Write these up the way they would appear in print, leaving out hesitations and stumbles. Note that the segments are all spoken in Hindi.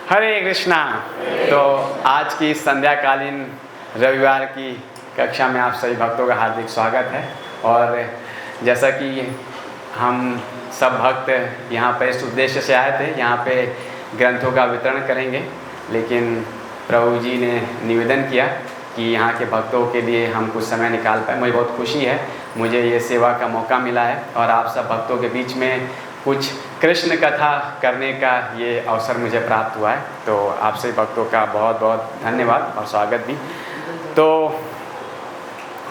हरे कृष्णा। तो आज की संध्याकालीन रविवार की कक्षा में आप सभी भक्तों का हार्दिक स्वागत है। और जैसा कि हम सब भक्त यहाँ पर इस उद्देश्य से आए थे, यहाँ पे ग्रंथों का वितरण करेंगे, लेकिन प्रभु जी ने निवेदन किया कि यहाँ के भक्तों के लिए हम कुछ समय निकाल पाए। मुझे बहुत खुशी है, मुझे ये सेवा का मौका मिला है और आप सब भक्तों के बीच में कुछ कृष्ण कथा करने का ये अवसर मुझे प्राप्त हुआ है। तो आप सभी भक्तों का बहुत बहुत धन्यवाद और स्वागत भी। तो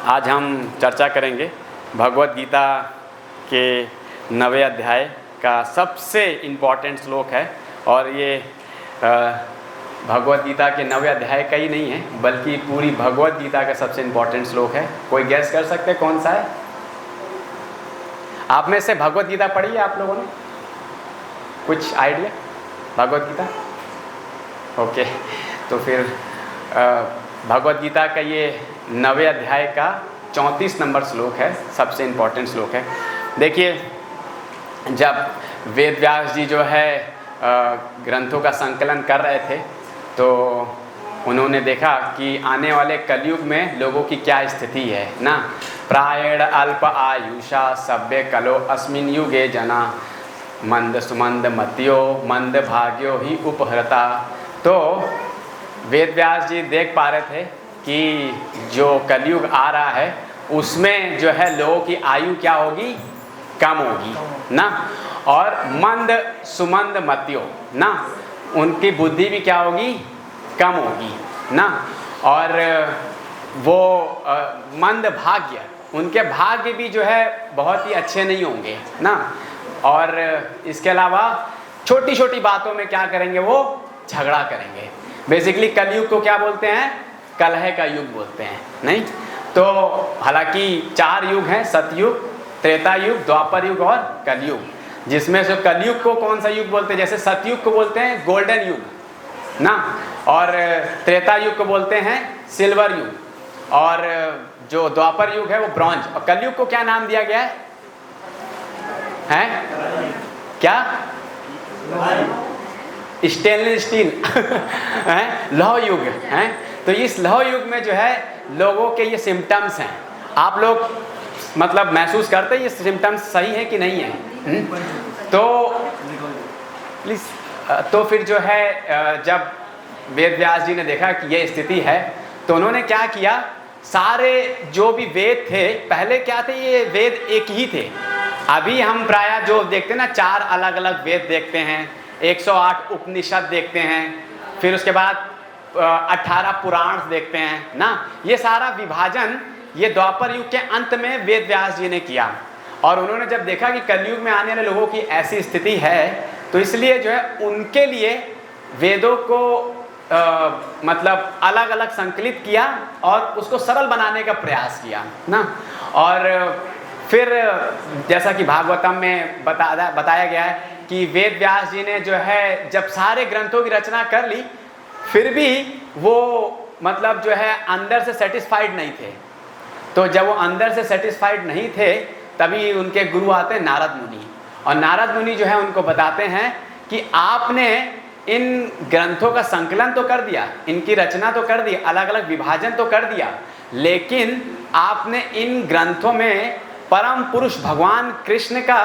आज हम चर्चा करेंगे भगवद गीता के 9वें अध्याय का सबसे इम्पॉर्टेंट श्लोक है। और ये भगवद गीता के 9वें अध्याय का ही नहीं है, बल्कि पूरी भगवद गीता का सबसे इम्पॉर्टेंट श्लोक है। कोई गैस कर सकते हैं कौन सा है? आप में से भगवद गीता पढ़ी है आप लोगों ने? कुछ आइडिया भगवद गीता? ओके, तो फिर भगवद गीता का ये 9वें अध्याय का 34 नंबर श्लोक है, सबसे इम्पॉर्टेंट श्लोक है। देखिए, जब वेद व्यास जी जो है ग्रंथों का संकलन कर रहे थे, तो उन्होंने देखा कि आने वाले कलयुग में लोगों की क्या स्थिति है ना। प्रायण अल्प आयुषा सभ्य कलो अस्मिन युगे जना मंद सुमंद मतियो मंद भाग्यो ही उपहरता। तो वेद व्यास जी देख पा रहे थे कि जो कलयुग आ रहा है उसमें जो है लोगों की आयु क्या होगी? कम होगी ना। और मंद सुमंद मतियो ना, उनकी बुद्धि भी क्या होगी? कम होगी ना। और वो मंद भाग्य, उनके भाग्य भी जो है बहुत ही अच्छे नहीं होंगे ना। और इसके अलावा छोटी छोटी बातों में क्या करेंगे? वो झगड़ा करेंगे। बेसिकली कलयुग को क्या बोलते हैं? कलह का युग बोलते हैं, नहीं? तो हालांकि 4 युग हैं, सतयुग, त्रेता युग, द्वापर युग और कलयुग। जिसमें से कलयुग को कौन सा युग बोलते हैं? जैसे सतयुग को बोलते हैं गोल्डन युग ना, और त्रेता युग को बोलते हैं सिल्वर युग, और जो द्वापर युग है वो ब्रॉन्ज। और कलयुग को क्या नाम दिया गया है? हैं? क्या? स्टेनलेस स्टील हैं? लौह युग हैं? तो इस लौह युग में जो है लोगों के ये सिम्टम्स हैं। आप लोग मतलब महसूस करते हैं ये सिम्टम्स सही है कि नहीं है? तो प्लीज, तो फिर जो है जब वेद व्यास जी ने देखा कि ये स्थिति है, तो उन्होंने क्या किया? सारे जो भी वेद थे, पहले क्या थे? ये वेद एक ही थे। अभी हम प्रायः जो देखते हैं ना, 4 अलग अलग वेद देखते हैं, 108 उपनिषद देखते हैं, फिर उसके बाद 18 पुराण देखते हैं ना। ये सारा विभाजन ये द्वापर युग के अंत में वेद व्यास जी ने किया। और उन्होंने जब देखा कि कलयुग में आने वाले लोगों की ऐसी स्थिति है, तो इसलिए जो है उनके लिए वेदों को मतलब अलग अलग संकलित किया और उसको सरल बनाने का प्रयास किया ना। और फिर जैसा कि भागवतम में बताया गया है कि वेद व्यास जी ने जो है जब सारे ग्रंथों की रचना कर ली, फिर भी वो मतलब जो है अंदर से सेटिस्फाइड नहीं थे। तो जब वो अंदर से सेटिस्फाइड नहीं थे, तभी उनके गुरु आते हैं नारद मुनि, और नारद मुनि जो है उनको बताते हैं कि आपने इन ग्रंथों का संकलन तो कर दिया, इनकी रचना तो कर दी, अलग अलग विभाजन तो कर दिया, लेकिन आपने इन ग्रंथों में परम पुरुष भगवान कृष्ण का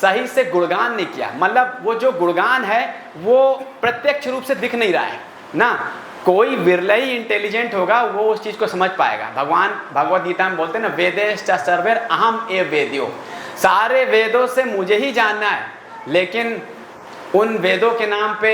सही से गुणगान नहीं किया। मतलब वो जो गुणगान है वो प्रत्यक्ष रूप से दिख नहीं रहा है ना। कोई विरला ही इंटेलिजेंट होगा वो उस चीज़ को समझ पाएगा। भगवान भगवद गीता में बोलते हैं ना, वेदेश्च सर्वैर अहम एव वेद्यो, सारे वेदों से मुझे ही जानना है। लेकिन उन वेदों के नाम पे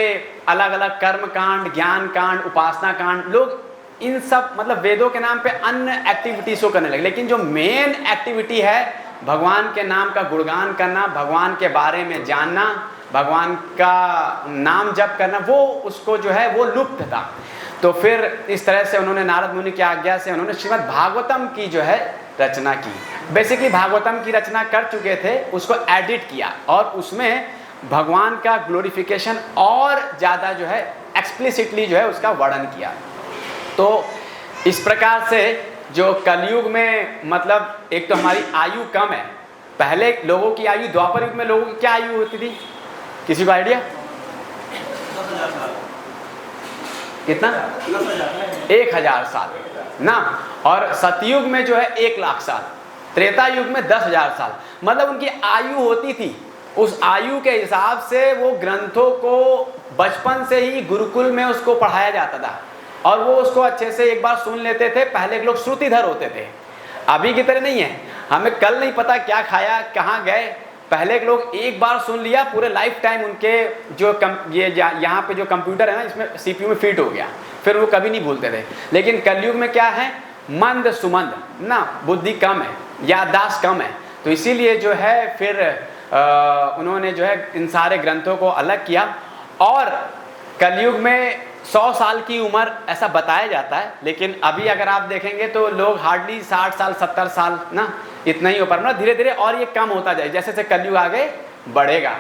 अलग अलग कर्म कांड, ज्ञान कांड, उपासना कांड, लोग इन सब मतलब वेदों के नाम पे अन्य एक्टिविटीज को करने लगे। लेकिन जो मेन एक्टिविटी है भगवान के नाम का गुणगान करना, भगवान के बारे में जानना, भगवान का नाम जप करना, वो उसको जो है वो लुप्त था। तो फिर इस तरह से उन्होंने नारद मुनि की आज्ञा से उन्होंने श्रीमद् भागवतम की जो है रचना की। बेसिकली भागवतम की रचना कर चुके थे, उसको एडिट किया और उसमें भगवान का ग्लोरिफिकेशन और ज़्यादा जो है एक्सप्लिसिटली जो है उसका वर्णन किया। तो इस प्रकार से जो कलयुग में मतलब एक तो हमारी आयु कम है। पहले लोगों की आयु, द्वापर युग में लोगों की क्या आयु होती थी? किसी को आइडिया? कितना? 1000 साल ना। और सतयुग में जो है 1 लाख साल, त्रेता युग में 10,000 साल। मतलब उनकी आयु होती थी, उस आयु के हिसाब से वो ग्रंथों को बचपन से ही गुरुकुल में उसको पढ़ाया जाता था और वो उसको अच्छे से एक बार सुन लेते थे। पहले के लोग श्रुतिधर होते थे, अभी की तरह नहीं है हमें कल नहीं पता क्या खाया कहाँ गए। पहले के लोग एक बार सुन लिया, पूरे लाइफ टाइम उनके जो ये यहाँ पे जो कंप्यूटर है ना, इसमें सीपीयू में फिट हो गया, फिर वो कभी नहीं भूलते थे। लेकिन कलयुग में क्या है, मंद सुमंद ना, बुद्धि कम है, याददाश्त कम है, तो इसीलिए जो है फिर उन्होंने जो है इन सारे ग्रंथों को अलग किया। और कलयुग में 100 साल की उम्र ऐसा बताया जाता है, लेकिन अभी अगर आप देखेंगे तो लोग हार्डली 60 साल 70 साल ना, इतना ही हो पर ना, धीरे धीरे और ये कम होता जाए जैसे जैसे कलयुग आगे बढ़ेगा।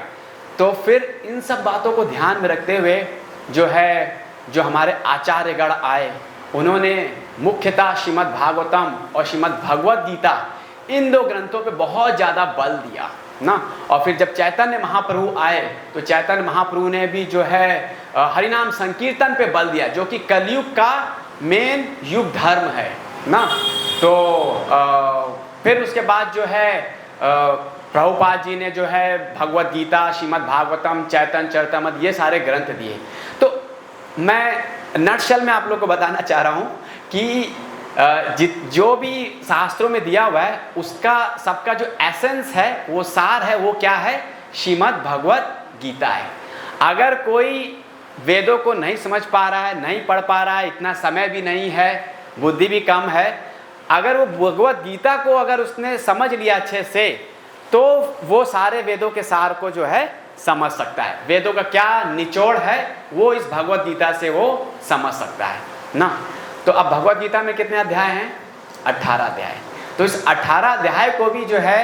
तो फिर इन सब बातों को ध्यान में रखते हुए जो है, जो हमारे आचार्यगण आए, उन्होंने मुख्यतः श्रीमद् भागवतम और श्रीमद् भगवद गीता, इन 2 ग्रंथों पे बहुत ज़्यादा बल दिया ना। और फिर जब चैतन्य महाप्रभु आए तो चैतन्य महाप्रभु ने भी जो है हरिनाम संकीर्तन पे बल दिया, जो कि कलयुग का मेन युग धर्म है ना। तो फिर उसके बाद जो है प्रभुपाद जी ने जो है भगवद गीता, श्रीमद् भागवतम, चैतन्य चरितमृत, ये सारे ग्रंथ दिए। तो मैं नटशल में आप लोग को बताना चाह रहा हूँ कि जो भी शास्त्रों में दिया हुआ है उसका सबका जो एसेंस है, वो सार है, वो क्या है, श्रीमद् भगवद गीता है। अगर कोई वेदों को नहीं समझ पा रहा है, नहीं पढ़ पा रहा है, इतना समय भी नहीं है, बुद्धि भी कम है, अगर वो भगवद गीता को अगर उसने समझ लिया अच्छे से, तो वो सारे वेदों के सार को जो है समझ सकता है। वेदों का क्या निचोड़ है वो इस भगवद गीता से वो समझ सकता है ना। तो अब भगवद गीता में कितने अध्याय हैं? 18 अध्याय। तो इस 18 अध्याय को भी जो है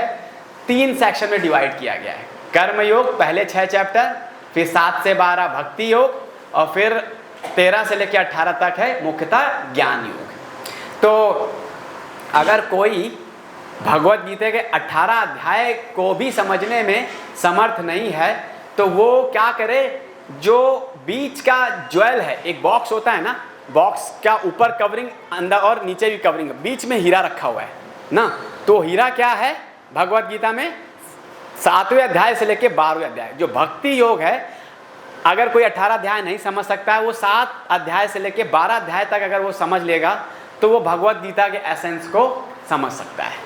3 सेक्शन में डिवाइड किया गया है। कर्म योग पहले 6 चैप्टर, फिर 7 से 12 भक्ति योग, और फिर 13 से लेकर 18 तक है मुख्यतः ज्ञान योग। तो अगर कोई भगवद गीता के 18 अध्याय को भी समझने में समर्थ नहीं है, तो वो क्या करे, जो बीच का ज्वेल है, एक बॉक्स होता है ना, बॉक्स का ऊपर कवरिंग, अंदर और नीचे भी कवरिंग, बीच में हीरा रखा हुआ है ना। तो हीरा क्या है भगवद गीता में? 7वें अध्याय से लेकर 12वें अध्याय। जो भक्ति योग है, अगर कोई 18 अध्याय नहीं समझ सकता है, वो 7 अध्याय से लेकर 12 अध्याय तक अगर वो समझ लेगा तो वो भगवद गीता के एसेंस को समझ सकता है।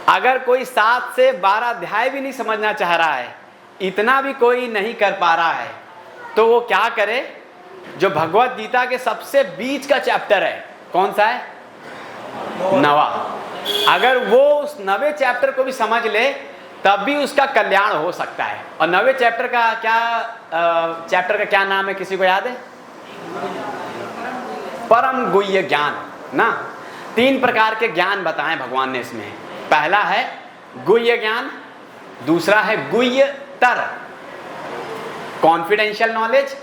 अगर कोई 7 से 12 अध्याय भी नहीं समझना चाह रहा है, इतना भी कोई नहीं कर पा रहा है, तो वो क्या करे, जो भगवद गीता के सबसे बीच का चैप्टर है, कौन सा है? 9वां। अगर वो उस 9वें चैप्टर को भी समझ ले तब भी उसका कल्याण हो सकता है। और 9वें चैप्टर का क्या नाम है, किसी को याद है? परम गुह्य ज्ञान ना। 3 प्रकार के ज्ञान बताए भगवान ने इसमें। पहला है गुह्य ज्ञान, दूसरा है गुह्यतर, confidential knowledge,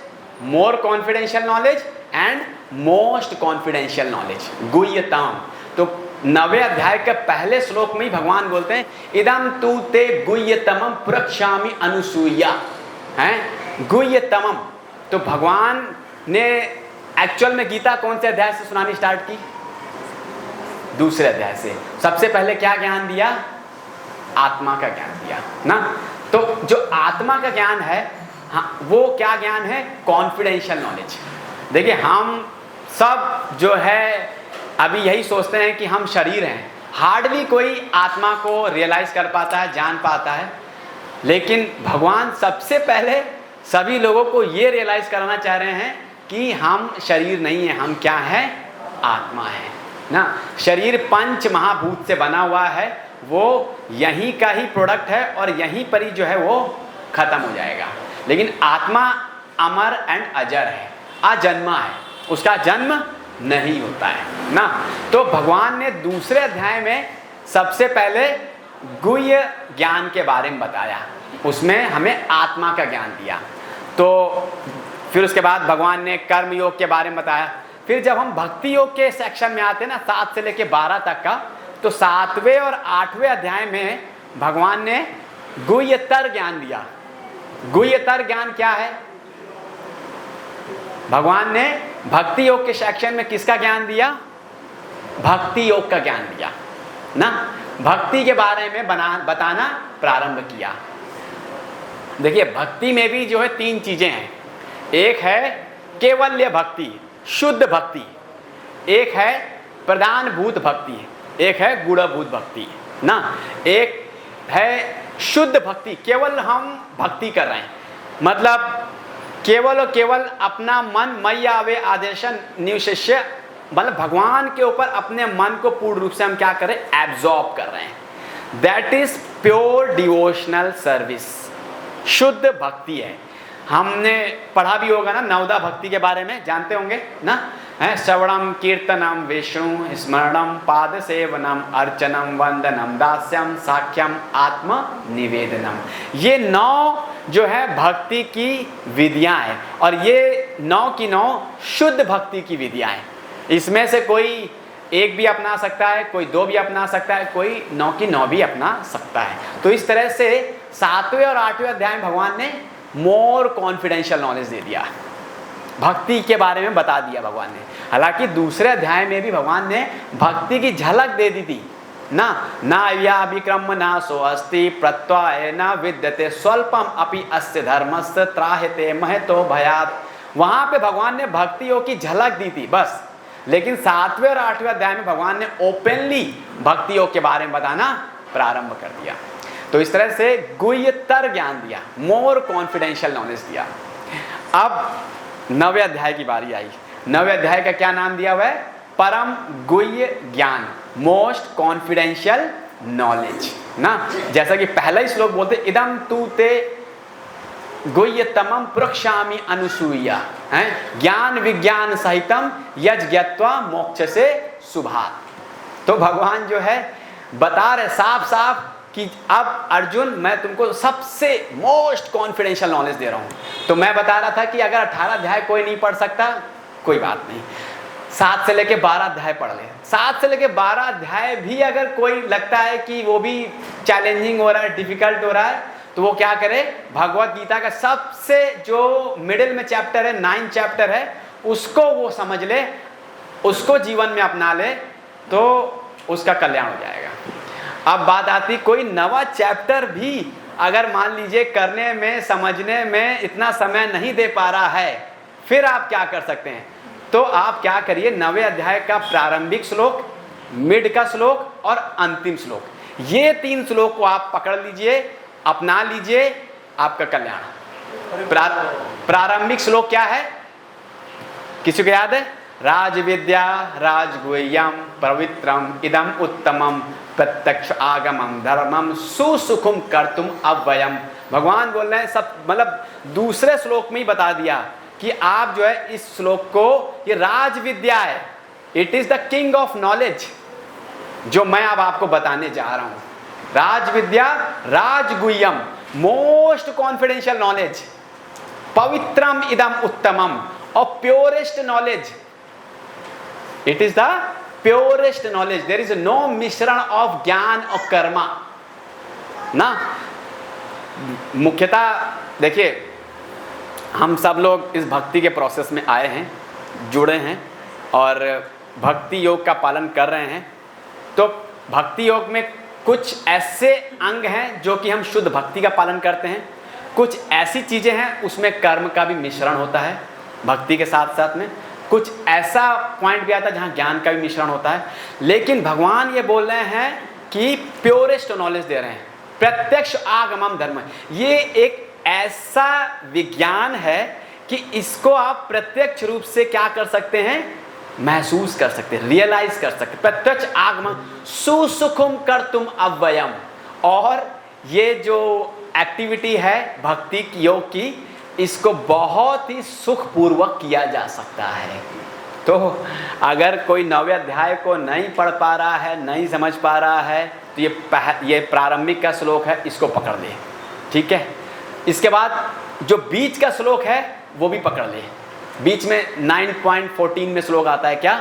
more confidential knowledge and most confidential knowledge, गुह्यतम। तो 9वें अध्याय के पहले श्लोक में ही भगवान बोलते हैं, इदम तू ते गुह्यतमम प्रक्षामि अनुसूया, हैं गुह्यतमम। तो भगवान ने एक्चुअल में गीता कौन से अध्याय से सुनानी स्टार्ट की? 2 अध्याय से। सबसे पहले क्या ज्ञान दिया? आत्मा का ज्ञान दिया ना। तो जो आत्मा का ज्ञान है, हाँ, वो क्या ज्ञान है? Confidential knowledge. देखिए, हम सब जो है अभी यही सोचते हैं कि हम शरीर हैं, हार्डली कोई आत्मा को रियलाइज कर पाता है, जान पाता है। लेकिन भगवान सबसे पहले सभी लोगों को ये रियलाइज कराना चाह रहे हैं कि हम शरीर नहीं है, हम क्या है? आत्मा है ना। शरीर 5 महाभूत से बना हुआ है, वो यहीं का ही प्रोडक्ट है और यहीं पर ही जो है वो खत्म हो जाएगा। लेकिन आत्मा अमर एंड अजर है, अजन्मा है, उसका जन्म नहीं होता है ना। तो भगवान ने 2 अध्याय में सबसे पहले गुह्य ज्ञान के बारे में बताया, उसमें हमें आत्मा का ज्ञान दिया। तो फिर उसके बाद भगवान ने कर्म योग के बारे में बताया। फिर जब हम भक्ति योग के सेक्शन में आते हैं ना, 7 से लेकर 12 तक का, तो 7वें और 8वें अध्याय में भगवान ने गुह्यतर ज्ञान दिया। गुह्यतर ज्ञान क्या है? भगवान ने भक्ति योग के सेक्शन में किसका ज्ञान दिया? भक्ति योग का ज्ञान दिया ना, भक्ति के बारे में बताना प्रारंभ किया। देखिए भक्ति में भी जो है 3 चीजें हैं। एक है केवल्य भक्ति, शुद्ध भक्ति, एक है प्रधानभूत भक्ति, एक है गुणभूत भक्ति ना। एक है शुद्ध भक्ति, केवल हम भक्ति कर रहे हैं, मतलब केवल और केवल अपना मन मयि आवे आदेशन निवशिष्य, मतलब भगवान के ऊपर अपने मन को पूर्ण रूप से हम क्या करें? एब्जॉर्ब कर रहे हैं। That is pure devotional service, शुद्ध भक्ति है। हमने पढ़ा भी होगा ना नवदा भक्ति के बारे में, जानते होंगे ना, है श्रवणम कीर्तनम विष्णु स्मरणम पाद सेवनम अर्चनम वंदनम दास्यम साख्यम आत्म निवेदनम। ये 9 जो है भक्ति की विधियां हैं, और ये 9 की 9 शुद्ध भक्ति की विधियां हैं। इसमें से कोई एक भी अपना सकता है, कोई 2 भी अपना सकता है, कोई 9 की 9 भी अपना सकता है। तो इस तरह से 7वें और 8वें अध्याय में भगवान ने मोर कॉन्फिडेंशियल नॉलेज दे दिया, भक्ति के बारे में बता दिया भगवान ने। हालांकि दूसरे अध्याय में भी भगवान ने भक्ति की झलक दे दी थी ना, ना या विक्रम ना सो अस्ति प्रत्वाय न विद्यते स्वल्पम अपि अस्य धर्मस्य त्राहते महतो भयात्। वहां पे भगवान ने भक्ति योग की झलक दी थी बस, लेकिन 7वें और 8वें अध्याय में भगवान ने ओपनली भक्ति योग के बारे में बताना प्रारंभ कर दिया। तो इस तरह से गुह्यतर ज्ञान दिया, मोर कॉन्फिडेंशियल नॉलेज दिया। अब 9वें अध्याय की बारी आई। 9वें अध्याय का क्या नाम दिया हुआ है? परम गुह्य ज्ञान, मोस्ट कॉन्फिडेंशियल नॉलेज ना। जैसा कि पहला ही श्लोक बोलते इदम तू ते गुह्यतमम प्रक्षामि अनुसूया, है ज्ञान विज्ञान सहितम यज्ञत्वा मोक्ष से शुभात्। तो भगवान जो है बता रहे साफ साफ कि अब अर्जुन मैं तुमको सबसे मोस्ट कॉन्फिडेंशियल नॉलेज दे रहा हूं। तो मैं बता रहा था कि अगर 18 अध्याय कोई नहीं पढ़ सकता कोई बात नहीं, 7 से लेके 12 अध्याय पढ़ ले। 7 से लेके 12 अध्याय भी अगर कोई लगता है कि वो भी चैलेंजिंग हो रहा है, डिफिकल्ट हो रहा है, तो वो क्या करे? भगवत गीता का सबसे जो मिडिल में चैप्टर है, 9 चैप्टर है, उसको वो समझ ले, उसको जीवन में अपना ले, तो उसका कल्याण हो जाएगा। अब बात आती, कोई नवा चैप्टर भी अगर मान लीजिए करने में समझने में इतना समय नहीं दे पा रहा है, फिर आप क्या कर सकते हैं? तो आप क्या करिए, 9वें अध्याय का प्रारंभिक श्लोक, मिड का श्लोक और अंतिम श्लोक, ये 3 श्लोक को आप पकड़ लीजिए, अपना लीजिए, आपका कल्याण। प्रारंभिक श्लोक क्या है? किसी को याद है? राज विद्या राजगुह्यम पवित्रम इदम उत्तमम प्रत्यक्ष आगमम धर्मम सुसुखम कर्तुम अव्ययम। भगवान बोल रहे हैं सब, मतलब दूसरे श्लोक में ही बता दिया कि आप जो है इस श्लोक को, ये राज विद्या है, it is the king of knowledge, जो मैं अब आपको बताने जा रहा हूं। राज विद्या राजगुह्यम, मोस्ट कॉन्फिडेंशियल नॉलेज, पवित्रम इदम उत्तमम, और purest knowledge, it is the purest knowledge, there is no मिश्रण ऑफ ज्ञान और कर्मा ना। मुख्यतः देखिए, हम सब लोग इस भक्ति के प्रोसेस में आए हैं, जुड़े हैं और भक्ति योग का पालन कर रहे हैं। तो भक्ति योग में कुछ ऐसे अंग हैं जो कि हम शुद्ध भक्ति का पालन करते हैं, कुछ ऐसी चीज़ें हैं उसमें कर्म का भी मिश्रण होता है भक्ति के साथ साथ में, कुछ ऐसा पॉइंट भी आता है जहाँ ज्ञान का भी मिश्रण होता है। लेकिन भगवान ये बोल रहे हैं कि प्योरेस्ट नॉलेज दे रहे हैं, प्रत्यक्ष आगमम धर्म। ये एक ऐसा विज्ञान है कि इसको आप प्रत्यक्ष रूप से क्या कर सकते हैं? महसूस कर सकते हैं, रियलाइज कर सकते हैं। प्रत्यक्ष आगमन सुसुखम कर्तुम अव्ययम। और ये जो एक्टिविटी है भक्ति योग की, इसको बहुत ही सुखपूर्वक किया जा सकता है। तो अगर कोई 9वें अध्याय को नहीं पढ़ पा रहा है, नहीं समझ पा रहा है, तो ये प्रारंभिक का श्लोक है, इसको पकड़ ले, ठीक है। इसके बाद जो बीच का श्लोक है वो भी पकड़ ले। बीच में 9.14 में श्लोक आता है क्या?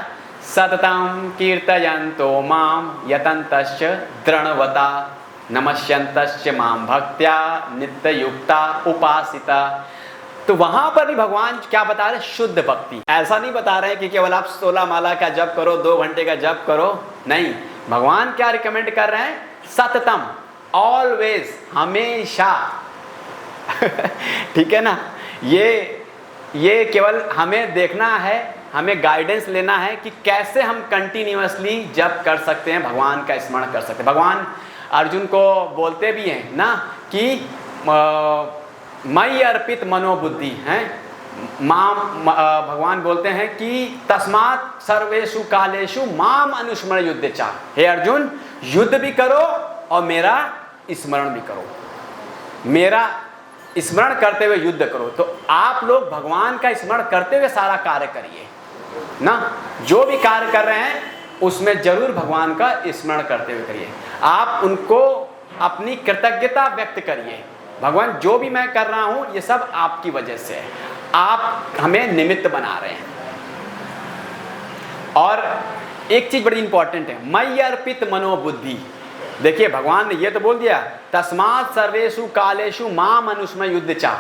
सततम कीर्तयन्तो माम यतन्तश्च दृढ़वता नमस्यन्तश्च माम भक्त्या नित्ययुक्ता उपासिता। तो वहां पर भी भगवान क्या बता रहे? शुद्ध भक्ति। ऐसा नहीं बता रहे हैं कि केवल आप 16 माला का जप करो, 2 घंटे का जप करो, नहीं। भगवान क्या रिकमेंड कर रहे हैं? सततम, ऑलवेज, हमेशा। ठीक है ना? ये केवल हमें देखना है, हमें गाइडेंस लेना है कि कैसे हम कंटिन्यूअसली जप कर सकते हैं, भगवान का स्मरण कर सकते हैं। भगवान अर्जुन को बोलते भी हैं ना कि मयि अर्पित मनोबुद्धि है माम, भगवान बोलते हैं कि तस्मात् सर्वेषु कालेषु माम अनुस्मर युद्ध चा। हे अर्जुन, युद्ध भी करो और मेरा स्मरण भी करो, मेरा स्मरण करते हुए युद्ध करो। तो आप लोग भगवान का स्मरण करते हुए सारा कार्य करिए ना। जो भी कार्य कर रहे हैं उसमें जरूर भगवान का स्मरण करते हुए करिए। आप उनको अपनी कृतज्ञता व्यक्त करिए, भगवान जो भी मैं कर रहा हूं ये सब आपकी वजह से है, आप हमें निमित्त बना रहे हैं। और एक चीज बड़ी इंपॉर्टेंट है, मयि अर्पित मनोबुद्धि। देखिए भगवान ने ये तो बोल दिया, तस्मात् सर्वेषु कालेषु माम अनुस्मर युद्ध चा,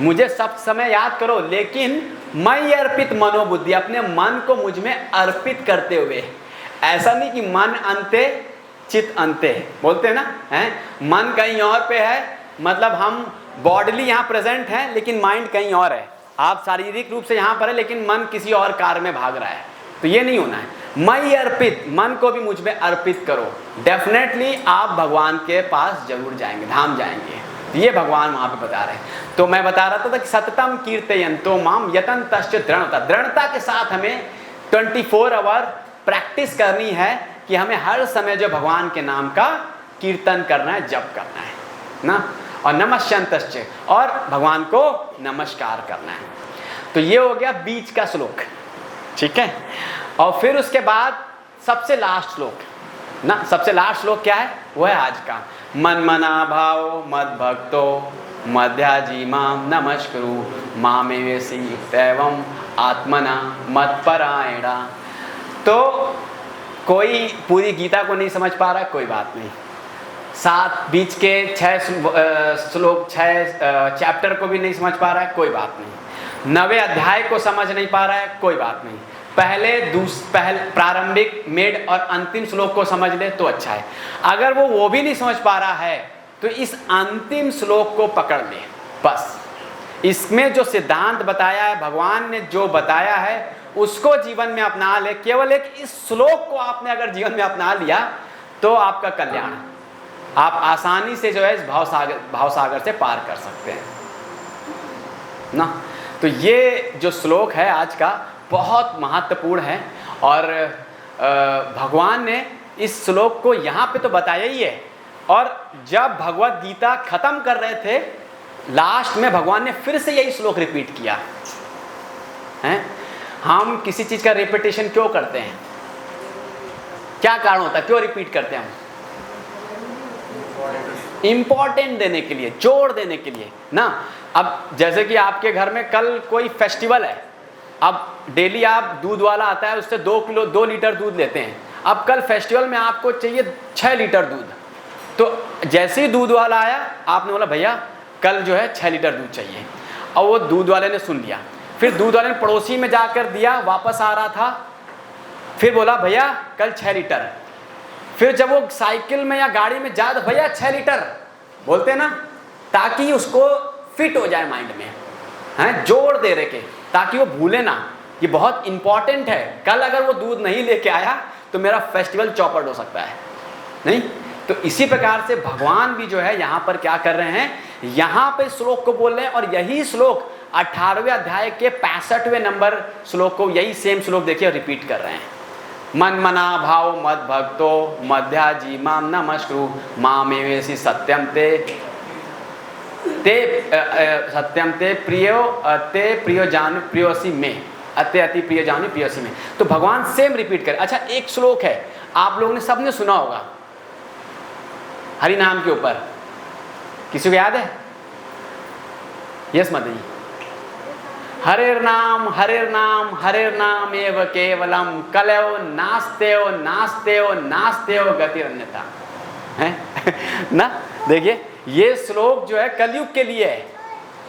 मुझे सब समय याद करो, लेकिन मयि अर्पित मनोबुद्धि, अपने मन को मुझ में अर्पित करते हुए। ऐसा नहीं कि मन अंते चित अंते, बोलते हैं ना, हैं मन कहीं और पे है, मतलब हम बॉडीली यहाँ प्रेजेंट हैं लेकिन माइंड कहीं और है। आप शारीरिक रूप से यहाँ पर है लेकिन मन किसी और कार्य में भाग रहा है, तो ये नहीं होना है। मयि अर्पित, मन को भी मुझ में अर्पित करो, डेफिनेटली आप भगवान के पास जरूर जाएंगे, धाम जाएंगे। ये भगवान वहाँ पे बता रहे हैं। तो मैं बता रहा था कि सततम कीर्तयन्तो माम यतन्तश्च दृढ़ता, दृढ़ता के साथ हमें 24 आवर प्रैक्टिस करनी है कि हमें हर समय जो भगवान के नाम का कीर्तन करना है, जप करना है ना, और नमस्यन्तश्च, और भगवान को नमस्कार करना है। तो ये हो गया बीच का श्लोक, ठीक है। और फिर उसके बाद सबसे लास्ट श्लोक ना, सबसे लास्ट श्लोक क्या है? वो है आज का, मन मना भाव मद भक्तो मध्याजी माम नमस्कुरु मामेवेसि युक्तैवं आत्मना मत्परायणा। तो कोई पूरी गीता को नहीं समझ पा रहा है, कोई बात नहीं। 7 बीच के 6 श्लोक, 6 चैप्टर को भी नहीं समझ पा रहा है, कोई बात नहीं। 9वें अध्याय को समझ नहीं पा रहा है, कोई बात नहीं। पहले प्रारंभिक, मिड और अंतिम श्लोक को समझ ले तो अच्छा है। अगर वो भी नहीं समझ पा रहा है तो इस अंतिम श्लोक को पकड़ ले बस। इसमें जो सिद्धांत बताया है, भगवान ने जो बताया है, उसको जीवन में अपना ले। केवल एक इस श्लोक को आपने अगर जीवन में अपना लिया तो आपका कल्याण, आप आसानी से जो है इस भावसागर से पार कर सकते हैं ना। तो ये जो श्लोक है आज का बहुत महत्वपूर्ण है, और भगवान ने इस श्लोक को यहाँ पे तो बताया ही है। और जब भगवत गीता खत्म कर रहे थे, लास्ट में भगवान ने फिर से यही श्लोक रिपीट किया है। हम किसी चीज का रिपीटेशन क्यों करते हैं? क्या कारण होता है, क्यों रिपीट करते हैं हम? इंपॉर्टेंट देने के लिए, जोड़ देने के लिए ना। अब जैसे कि आपके घर में कल कोई फेस्टिवल है, अब डेली आप दूध वाला आता है, उससे 2 लीटर दूध लेते हैं। अब कल फेस्टिवल में आपको चाहिए 6 लीटर दूध, तो जैसे ही दूध वाला आया, आपने बोला भैया कल जो है 6 लीटर दूध चाहिए, और वो दूध वाले ने सुन लिया। फिर दूध वाले ने पड़ोसी में जाकर दिया, वापस आ रहा था, फिर बोला भैया कल 6 लीटर। फिर जब वो साइकिल में या गाड़ी में जा तो भैया 6 लीटर बोलते ना, ताकि उसको फिट हो जाए माइंड में, हैं, जोड़ दे रहे के, ताकि वो भूले ना। ये बहुत इंपॉर्टेंट है। कल अगर वो दूध नहीं लेके आया तो मेरा फेस्टिवल चौपट हो सकता है, नहीं। तो इसी प्रकार से भगवान भी जो है यहाँ पर क्या कर रहे हैं, यहाँ पे श्लोक को बोल रहे हैं। और यही श्लोक 18वें अध्याय के 65वें नंबर श्लोक को, यही सेम श्लोक देखिए रिपीट कर रहे हैं। मन मना भाव मद भक्तो मध्याजी माम नमस्कुरु मामेवेसि सत्यम ते प्रियो जानु प्रियोसी में, अति प्रिय जानु प्रियोसी में। तो भगवान सेम रिपीट करे। अच्छा, एक श्लोक है आप लोगों ने सबने सुना होगा हरि नाम के ऊपर, किसी को याद है? यस माता जी। हरेर नाम हरेर नाम एव केवलम कलयो नास्तेयो गतिरन्यथा है ना। देखिए ये श्लोक जो है कलयुग के लिए है,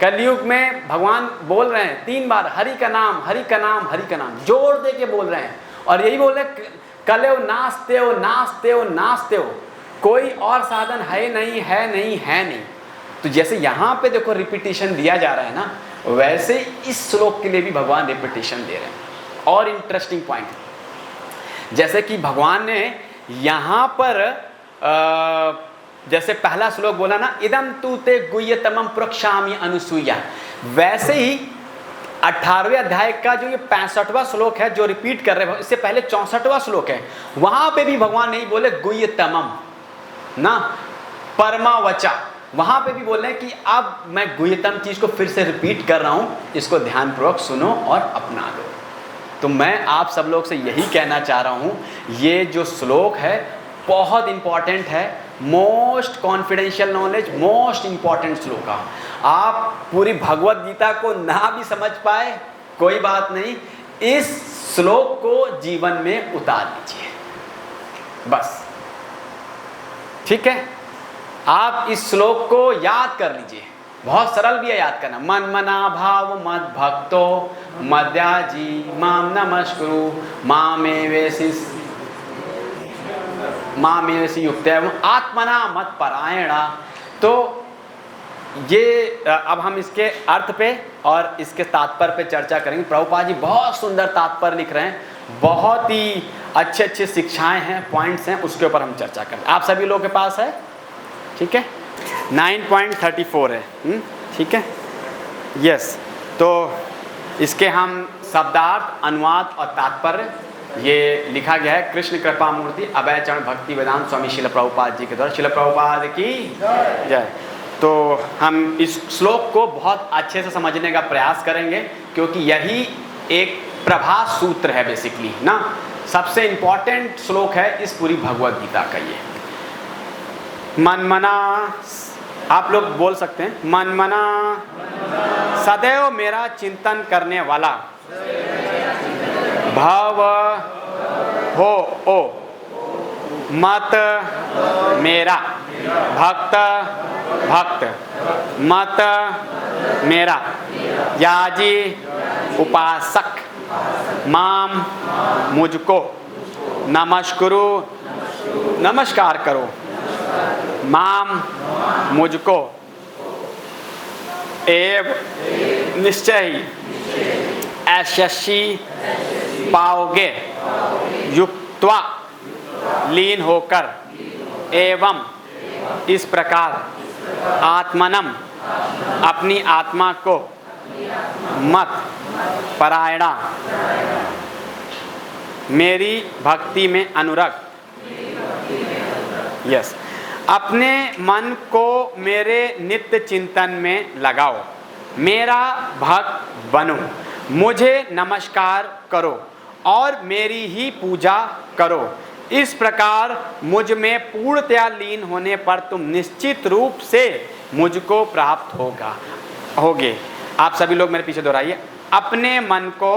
कलयुग में भगवान बोल रहे हैं 3 बार हरि का नाम, हरि का नाम, हरि का नाम, जोर दे के बोल रहे हैं। और यही बोल रहे कलेव नास्ते हो, नास्ते हो, नास्ते हो, कोई और साधन है नहीं, है नहीं, है नहीं। तो जैसे यहाँ पे देखो रिपीटिशन दिया जा रहा है ना, वैसे इस श्लोक के लिए भी भगवान रिपीटिशन दे रहे हैं। और इंटरेस्टिंग पॉइंट, जैसे कि भगवान ने यहाँ पर जैसे पहला श्लोक बोला ना, इदम तू ते गुह्यतमं प्रक्षामि अनुसूया, वैसे ही 18वें अध्याय का जो ये 65वां श्लोक है जो रिपीट कर रहे हैं, इससे पहले 64वां श्लोक है, वहां पे भी भगवान नहीं बोले गुह्यतमम ना, परमावचा, वहां पे भी बोल रहे हैं कि अब मैं गुह्यतम चीज को फिर से रिपीट कर रहा हूं, इसको ध्यानपूर्वक सुनो और अपना लो। तो मैं आप सब लोग से यही कहना चाह रहा हूं, ये जो श्लोक है बहुत इंपॉर्टेंट है, most confidential knowledge, most important श्लोक है। आप पूरी भगवत गीता को ना भी समझ पाए कोई बात नहीं, इस श्लोक को जीवन में उतार लीजिए बस, ठीक है। आप इस श्लोक को याद कर लीजिए, बहुत सरल भी है याद करना। मन मना भाव मद भक्तो मद्याजी माम नमस्कुरु मामेवसी युक्त आत्मना मत परायणा। तो ये अब हम इसके अर्थ पे और इसके तात्पर्य पे चर्चा करेंगे। प्रभुपाद जी बहुत सुंदर तात्पर्य लिख रहे हैं, बहुत ही अच्छे अच्छे शिक्षाएं हैं, पॉइंट्स हैं, उसके ऊपर हम चर्चा करें। आप सभी लोगों के पास है, ठीक है। 9.34 है, ठीक है, यस। तो इसके हम शब्दार्थ, अनुवाद और तात्पर्य ये लिखा गया है कृष्ण कृपा मूर्ति अभय चरण भक्ति वेदांत स्वामी शिल प्रभुपाद जी के द्वारा। शिल प्रभुपाद की जय। तो हम इस श्लोक को बहुत अच्छे से समझने का प्रयास करेंगे, क्योंकि यही एक प्रभास सूत्र है बेसिकली ना, सबसे इंपॉर्टेंट श्लोक है इस पूरी भगवद गीता का। ये मनमना, आप लोग बोल सकते हैं, मनमना सदैव मेरा चिंतन करने वाला भव हो ओ मत मेरा भक्त भक्त मत मेरा याजी उपासक माम मुझको नमस्कुरु नमस्कार करो माम मुझको एव निश्चय ही ऐशस्वी पाओगे युक्त्वा लीन होकर एवं इस प्रकार आत्मनम अपनी आत्मा को मत परायणा मेरी भक्ति में अनुरक्त, यस, अपने मन को मेरे नित्य चिंतन में लगाओ, मेरा भक्त बनो, मुझे नमस्कार करो और मेरी ही पूजा करो। इस प्रकार मुझ में पूर्णतया लीन होने पर तुम निश्चित रूप से मुझको प्राप्त होगे। आप सभी लोग मेरे पीछे दोहराइए, अपने मन को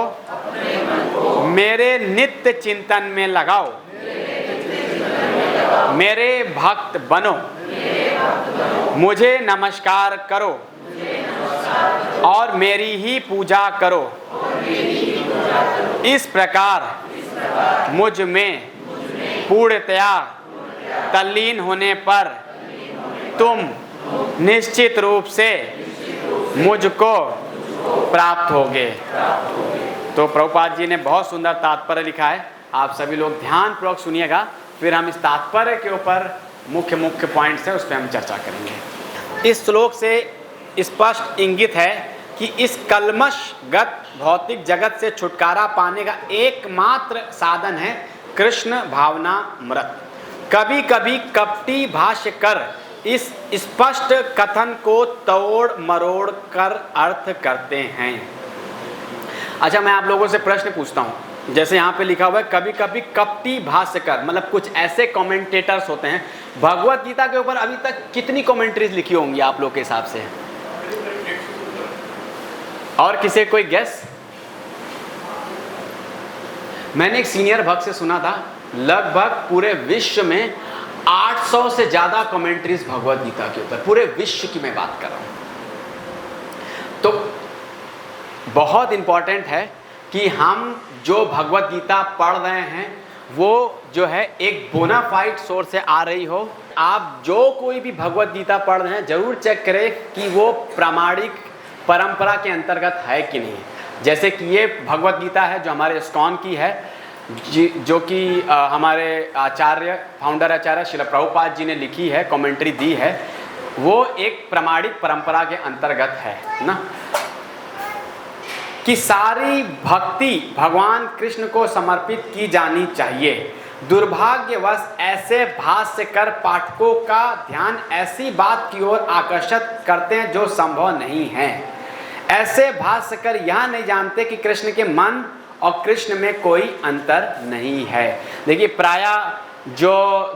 मेरे नित्य चिंतन में लगाओ, मेरे भक्त बनो, मुझे नमस्कार करो और मेरी ही पूजा करो। इस प्रकार मुझ में पूर्णतया तल्लीन होने पर तुम निश्चित रूप से मुझको प्राप्त होगे। तो प्रभुपाद जी ने बहुत सुंदर तात्पर्य लिखा है, आप सभी लोग ध्यानपूर्वक सुनिएगा, फिर हम इस तात्पर्य के ऊपर मुख्य पॉइंट्स हैं उस पर हम चर्चा करेंगे। इस श्लोक से स्पष्ट इंगित है कि इस कल्मशगत भौतिक जगत से छुटकारा पाने का एकमात्र साधन है कृष्ण भावनामृत। कभी कभी कपटी भाष्य कर इस स्पष्ट कथन को तोड़ मरोड़ कर अर्थ करते हैं। अच्छा, मैं आप लोगों से प्रश्न पूछता हूँ, जैसे यहाँ पे लिखा हुआ है कभी कभी कपटी भाष्यकर, मतलब कुछ ऐसे कमेंटेटर्स होते हैं। भगवत गीता के ऊपर अभी तक कितनी कमेंट्रीज लिखी होंगी आप लोग के हिसाब से? और किसी कोई गेस? मैंने एक सीनियर भक्त से सुना था, लगभग पूरे विश्व में 800 से ज़्यादा कमेंट्रीज भगवत गीता के ऊपर, पूरे विश्व की मैं बात कर रहा हूँ। तो बहुत इम्पॉर्टेंट है कि हम जो भगवत गीता पढ़ रहे हैं वो जो है एक बोनाफाइड सोर्स से आ रही हो। आप जो कोई भी भगवत गीता पढ़ रहे हैं ज़रूर चेक करें कि वो प्रामाणिक परंपरा के अंतर्गत है कि नहीं। जैसे कि ये भगवत गीता है जो हमारे इस्कॉन की है, जो कि हमारे आचार्य फाउंडर आचार्य श्रील प्रभुपाद जी ने लिखी है, कमेंट्री दी है, वो एक प्रामाणिक परंपरा के अंतर्गत है ना, कि सारी भक्ति भगवान कृष्ण को समर्पित की जानी चाहिए। दुर्भाग्यवश ऐसे भाष्यकार पाठकों का ध्यान ऐसी बात की ओर आकर्षित करते हैं जो संभव नहीं है। ऐसे भाष्यकार यह नहीं जानते कि कृष्ण के मन और कृष्ण में कोई अंतर नहीं है। देखिए प्रायः जो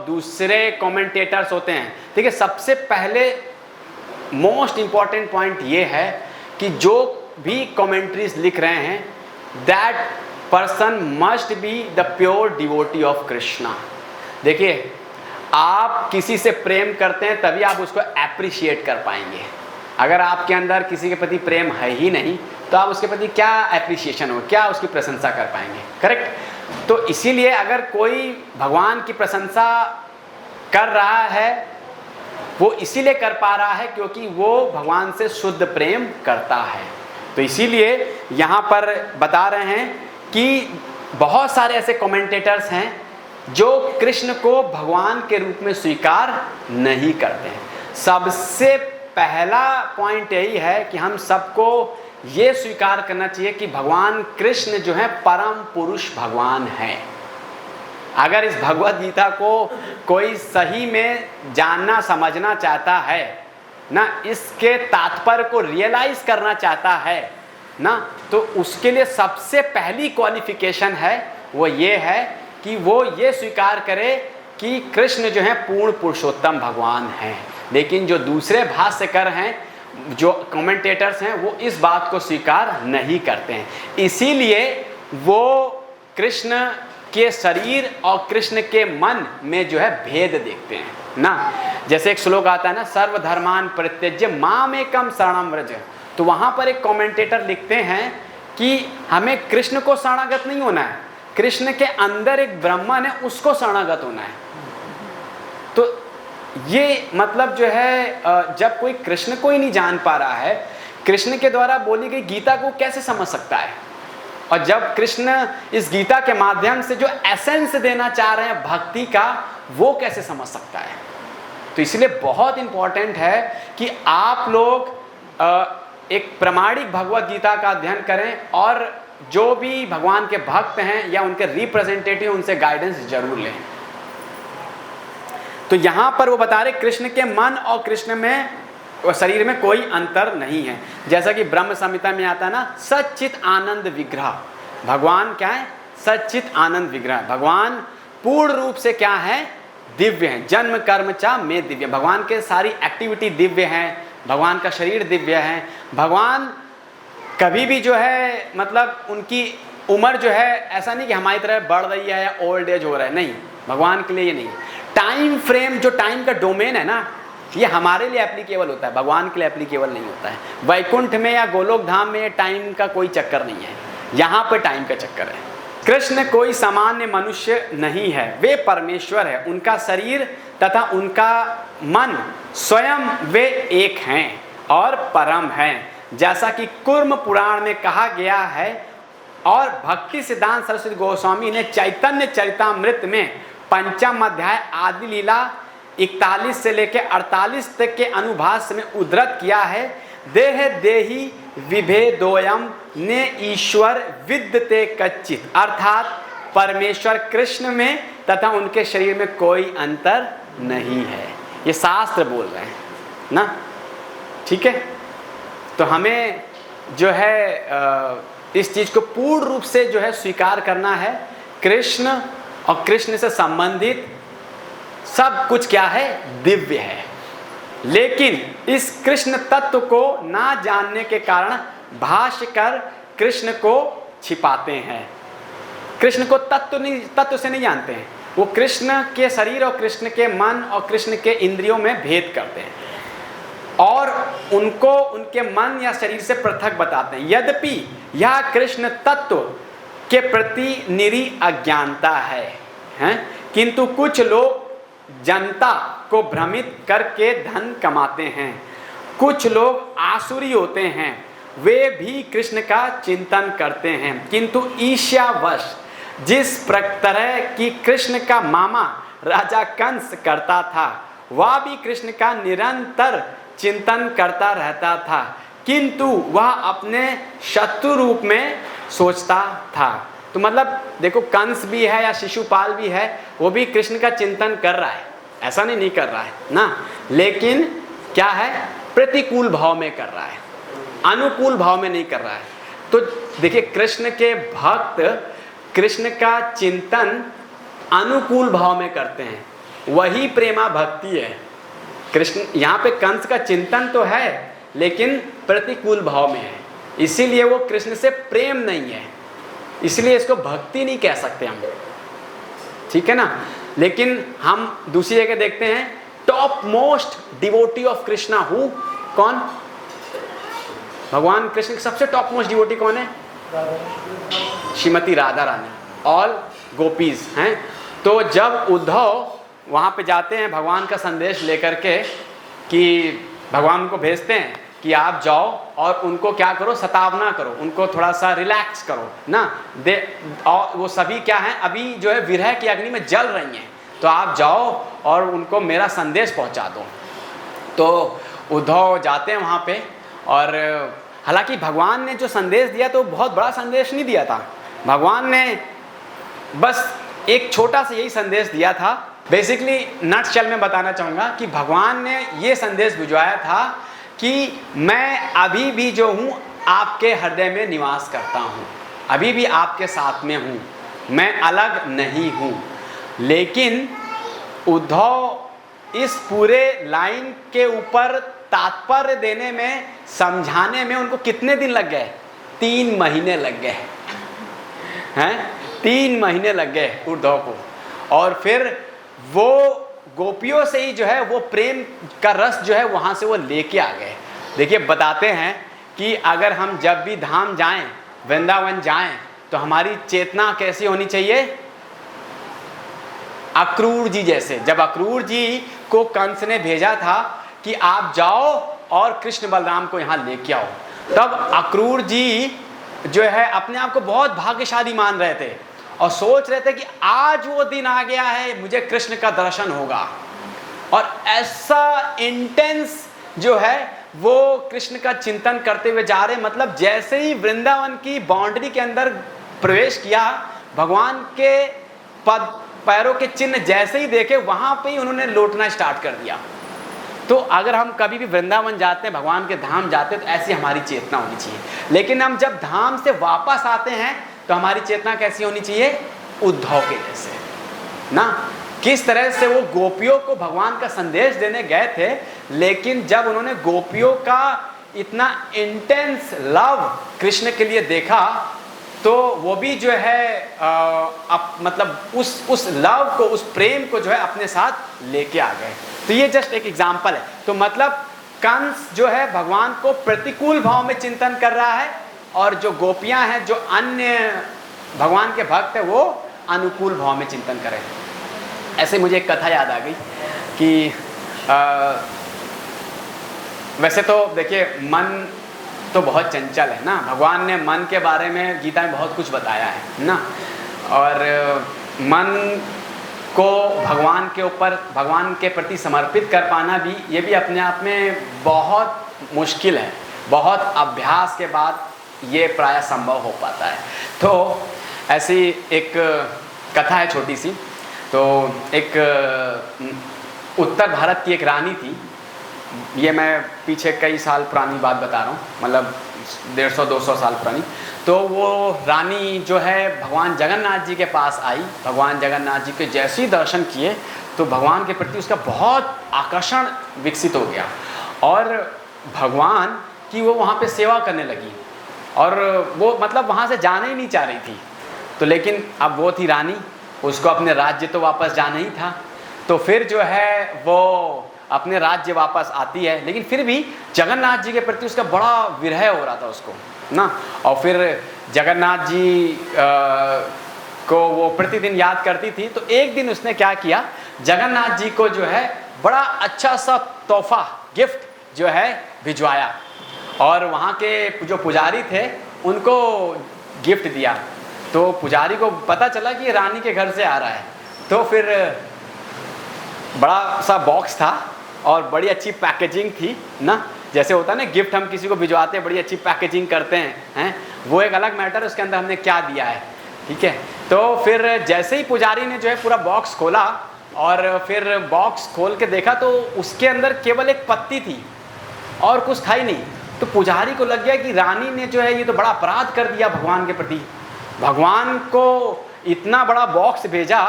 दूसरे कमेंटेटर्स होते हैं, ठीक है, सबसे पहले मोस्ट इम्पॉर्टेंट पॉइंट ये है कि जो भी कमेंट्रीज लिख रहे हैं that person must be the pure devotee of Krishna. देखिए आप किसी से प्रेम करते हैं तभी आप उसको एप्रिशिएट कर पाएंगे। अगर आपके अंदर किसी के प्रति प्रेम है ही नहीं तो आप उसके प्रति क्या एप्रिसिएशन हो, क्या उसकी प्रशंसा कर पाएंगे, करेक्ट। तो इसीलिए अगर कोई भगवान की प्रशंसा कर रहा है वो इसीलिए कर पा रहा है क्योंकि वो भगवान से शुद्ध प्रेम करता है। तो इसीलिए यहाँ पर बता रहे हैं कि बहुत सारे ऐसे कमेंटेटर्स हैं जो कृष्ण को भगवान के रूप में स्वीकार नहीं करते हैं। सबसे पहला पॉइंट यही है कि हम सबको ये स्वीकार करना चाहिए कि भगवान कृष्ण जो है परम पुरुष भगवान है। अगर इस भगवत गीता को कोई सही में जानना समझना चाहता है ना, इसके तात्पर्य को रियलाइज करना चाहता है ना, तो उसके लिए सबसे पहली क्वालिफिकेशन है वो ये है कि वो ये स्वीकार करे कि कृष्ण जो है पूर्ण पुरुषोत्तम भगवान हैं। लेकिन जो दूसरे भाष्यकार हैं, जो कमेंटेटर्स हैं, वो इस बात को स्वीकार नहीं करते हैं। इसीलिए वो कृष्ण के शरीर और कृष्ण के मन में जो है भेद देखते हैं ना। जैसे एक श्लोक आता है ना, सर्वधर्मान परित्यज्य मामेकम शरणं व्रज। तो वहाँ पर एक कमेंटेटर लिखते हैं कि हमें कृष्ण को शरणागत नहीं होना है, कृष्ण के अंदर एक ब्रह्मन है उसको शरणागत होना है। तो ये मतलब जो है जब कोई कृष्ण को ही नहीं जान पा रहा है, कृष्ण के द्वारा बोली गई गीता को कैसे समझ सकता है? और जब कृष्ण इस गीता के माध्यम से जो एसेंस देना चाह रहे हैं भक्ति का, वो कैसे समझ सकता है? तो इसलिए बहुत इंपॉर्टेंट है कि आप लोग एक प्रामाणिक भगवत गीता का अध्ययन करें और जो भी भगवान के भक्त हैं या उनके रिप्रेजेंटेटिव उनसे गाइडेंस जरूर लें। तो यहाँ पर वो बता रहे कृष्ण के मन और कृष्ण में और शरीर में कोई अंतर नहीं है। जैसा कि ब्रह्म संहिता में आता है ना, सच्चित आनंद विग्रह। भगवान क्या है? सच्चित आनंद विग्रह। भगवान पूर्ण रूप से क्या है? दिव्य है। जन्म कर्म चा में दिव्य। भगवान के सारी एक्टिविटी दिव्य हैं, भगवान का शरीर दिव्य है। भगवान कभी भी जो है मतलब उनकी उम्र जो है ऐसा नहीं कि हमारी तरह बढ़ रही है या ओल्ड एज हो रहा है, नहीं, भगवान के लिए ये नहीं। टाइम फ्रेम, जो टाइम का डोमेन है ना, ये हमारे लिए एप्लीकेबल होता है, भगवान के लिए एप्लीकेबल नहीं होता है। वैकुंठ में या गोलोक धाम में टाइम का कोई चक्कर नहीं है, यहाँ पे टाइम का चक्कर है। कृष्ण कोई सामान्य मनुष्य नहीं है, वे परमेश्वर है। उनका शरीर तथा उनका मन स्वयं वे एक हैं और परम हैं, जैसा कि कूर्म पुराण में कहा गया है। और भक्ति सिद्धांत सरस्वती गोस्वामी ने चैतन्य चरितामृत में 5वां अध्याय आदि लीला 41 से लेकर 48 तक के अनुभाष्य में उद्धृत किया है। देह देही विभेदोयम ने ईश्वर विद्यते कच्चित, अर्थात परमेश्वर कृष्ण में तथा उनके शरीर में कोई अंतर नहीं है। ये शास्त्र बोल रहे हैं ना, ठीक है। तो हमें जो है इस चीज को पूर्ण रूप से जो है स्वीकार करना है। कृष्ण और कृष्ण से संबंधित सब कुछ क्या है? दिव्य है। लेकिन इस कृष्ण तत्व को ना जानने के कारण भाष्यकार कृष्ण को छिपाते हैं, कृष्ण को तत्व से नहीं जानते हैं। वो कृष्ण के शरीर और कृष्ण के मन और कृष्ण के इंद्रियों में भेद करते हैं। और उनको उनके मन या शरीर से पृथक बताते हैं। यद्यपि यह कृष्ण तत्व के प्रति निरी अज्ञानता है, किंतु कुछ लोग जनता को भ्रमित करके धन कमाते हैं। कुछ लोग आसुरी होते हैं, वे भी कृष्ण का चिंतन करते हैं, किंतु ईर्ष्यावश जिस तरह की कृष्ण का मामा राजा कंस करता था, वह भी कृष्ण का निरंतर चिंतन करता रहता था, किंतु वह अपने शत्रु रूप में सोचता था। तो मतलब देखो, कंस भी है या शिशुपाल भी है, वो भी कृष्ण का चिंतन कर रहा है, ऐसा नहीं कर रहा है ना, लेकिन क्या है, प्रतिकूल भाव में कर रहा है, अनुकूल भाव में नहीं कर रहा है। तो देखिए, कृष्ण के भक्त कृष्ण का चिंतन अनुकूल भाव में करते हैं, वही प्रेमा भक्ति है। कृष्ण यहाँ पे कंस का चिंतन तो है, लेकिन प्रतिकूल भाव में है, इसीलिए वो कृष्ण से प्रेम नहीं है, इसलिए इसको भक्ति नहीं कह सकते हम, ठीक है ना। लेकिन हम दूसरी जगह देखते हैं, top most devotee of Krishna who, कौन, भगवान कृष्ण के सबसे टॉप मोस्ट डिवोटी कौन है, श्रीमती राधा रानी, ऑल गोपीज हैं। तो जब उद्धव वहाँ पे जाते हैं भगवान का संदेश लेकर के, कि भगवान को भेजते हैं कि आप जाओ और उनको क्या करो, सतावना करो, उनको थोड़ा सा रिलैक्स करो ना, और वो सभी क्या हैं, अभी जो है विरह की अग्नि में जल रही हैं, तो आप जाओ और उनको मेरा संदेश पहुंचा दो। तो उद्धव जाते हैं वहाँ पे, और हालांकि भगवान ने जो संदेश दिया तो बहुत बड़ा संदेश नहीं दिया था, भगवान ने बस एक छोटा सा यही संदेश दिया था। बेसिकली नटशेल में बताना चाहूँगा कि भगवान ने ये संदेश भिजवाया था कि मैं अभी भी जो हूँ आपके हृदय में निवास करता हूँ, अभी भी आपके साथ में हूँ, मैं अलग नहीं हूँ। लेकिन उद्धव इस पूरे लाइन के ऊपर तात्पर्य देने में, समझाने में उनको कितने दिन लग गए, 3 महीने लग गए हैं, 3 महीने लग गए उद्धव को। और फिर वो गोपियों से ही जो है वो प्रेम का रस जो है वहाँ से वो लेके आ गए। देखिए, बताते हैं कि अगर हम जब भी धाम जाएं, वृंदावन जाएं, तो हमारी चेतना कैसी होनी चाहिए, अक्रूर जी जैसे। जब अक्रूर जी को कंस ने भेजा था कि आप जाओ और कृष्ण बलराम को यहाँ लेके आओ, तब अक्रूर जी जो है अपने आप को बहुत भाग्यशाली मान रहे थे और सोच रहे थे कि आज वो दिन आ गया है, मुझे कृष्ण का दर्शन होगा। और ऐसा इंटेंस जो है वो कृष्ण का चिंतन करते हुए जा रहे, मतलब जैसे ही वृंदावन की बाउंड्री के अंदर प्रवेश किया, भगवान के पैरों के चिन्ह जैसे ही देखे, वहाँ पे ही उन्होंने लौटना स्टार्ट कर दिया। तो अगर हम कभी भी वृंदावन जाते हैं, भगवान के धाम जाते हैं, तो ऐसी हमारी चेतना होनी चाहिए। लेकिन हम जब धाम से वापस आते हैं तो हमारी चेतना कैसी होनी चाहिए, उद्धव के जैसे ना। किस तरह से वो गोपियों को भगवान का संदेश देने गए थे, लेकिन जब उन्होंने गोपियों का इतना इंटेंस लव कृष्ण के लिए देखा, तो वो भी जो है मतलब उस लव को, उस प्रेम को जो है अपने साथ लेके आ गए। तो ये जस्ट एक एग्जाम्पल है। तो मतलब कंस जो है भगवान को प्रतिकूल भाव में चिंतन कर रहा है, और जो गोपियां हैं, जो अन्य भगवान के भक्त हैं, वो अनुकूल भाव में चिंतन करें। ऐसे मुझे एक कथा याद आ गई कि वैसे तो देखिए, मन तो बहुत चंचल है ना, भगवान ने मन के बारे में गीता में बहुत कुछ बताया है ना, और मन को भगवान के ऊपर, भगवान के प्रति समर्पित कर पाना भी, ये भी अपने आप में बहुत मुश्किल है। बहुत अभ्यास के बाद ये प्रायः संभव हो पाता है। तो ऐसी एक कथा है छोटी सी। तो एक उत्तर भारत की एक रानी थी, ये मैं पीछे कई साल पुरानी बात बता रहा हूँ, मतलब 150-200 साल पुरानी। तो वो रानी जो है भगवान जगन्नाथ जी के पास आई। भगवान जगन्नाथ जी के जैसे ही दर्शन किए तो भगवान के प्रति उसका बहुत आकर्षण विकसित हो गया, और भगवान की वो वहाँ पे सेवा करने लगी, और वो मतलब वहाँ से जाना ही नहीं चाह रही थी। तो लेकिन अब वो थी रानी, उसको अपने राज्य तो वापस जाना ही था। तो फिर जो है वो अपने राज्य वापस आती है, लेकिन फिर भी जगन्नाथ जी के प्रति उसका बड़ा विरह हो रहा था उसको ना। और फिर जगन्नाथ जी को वो प्रतिदिन याद करती थी। तो एक दिन उसने क्या किया, जगन्नाथ जी को जो है बड़ा अच्छा सा तोहफा गिफ्ट जो है भिजवाया, और वहाँ के जो पुजारी थे उनको गिफ्ट दिया। तो पुजारी को पता चला कि ये रानी के घर से आ रहा है, तो फिर बड़ा सा बॉक्स था और बड़ी अच्छी पैकेजिंग थी ना। जैसे होता है ना गिफ्ट हम किसी को भिजवाते हैं, बड़ी अच्छी पैकेजिंग करते हैं, वो एक अलग मैटर, उसके अंदर हमने क्या दिया है, ठीक है। तो फिर जैसे ही पुजारी ने जो है पूरा बॉक्स खोला और फिर बॉक्स खोल के देखा तो उसके अंदर केवल एक पत्ती थी और कुछ था ही नहीं। तो पुजारी को लग गया कि रानी ने जो है ये तो बड़ा अपराध कर दिया भगवान के प्रति, भगवान को इतना बड़ा बॉक्स भेजा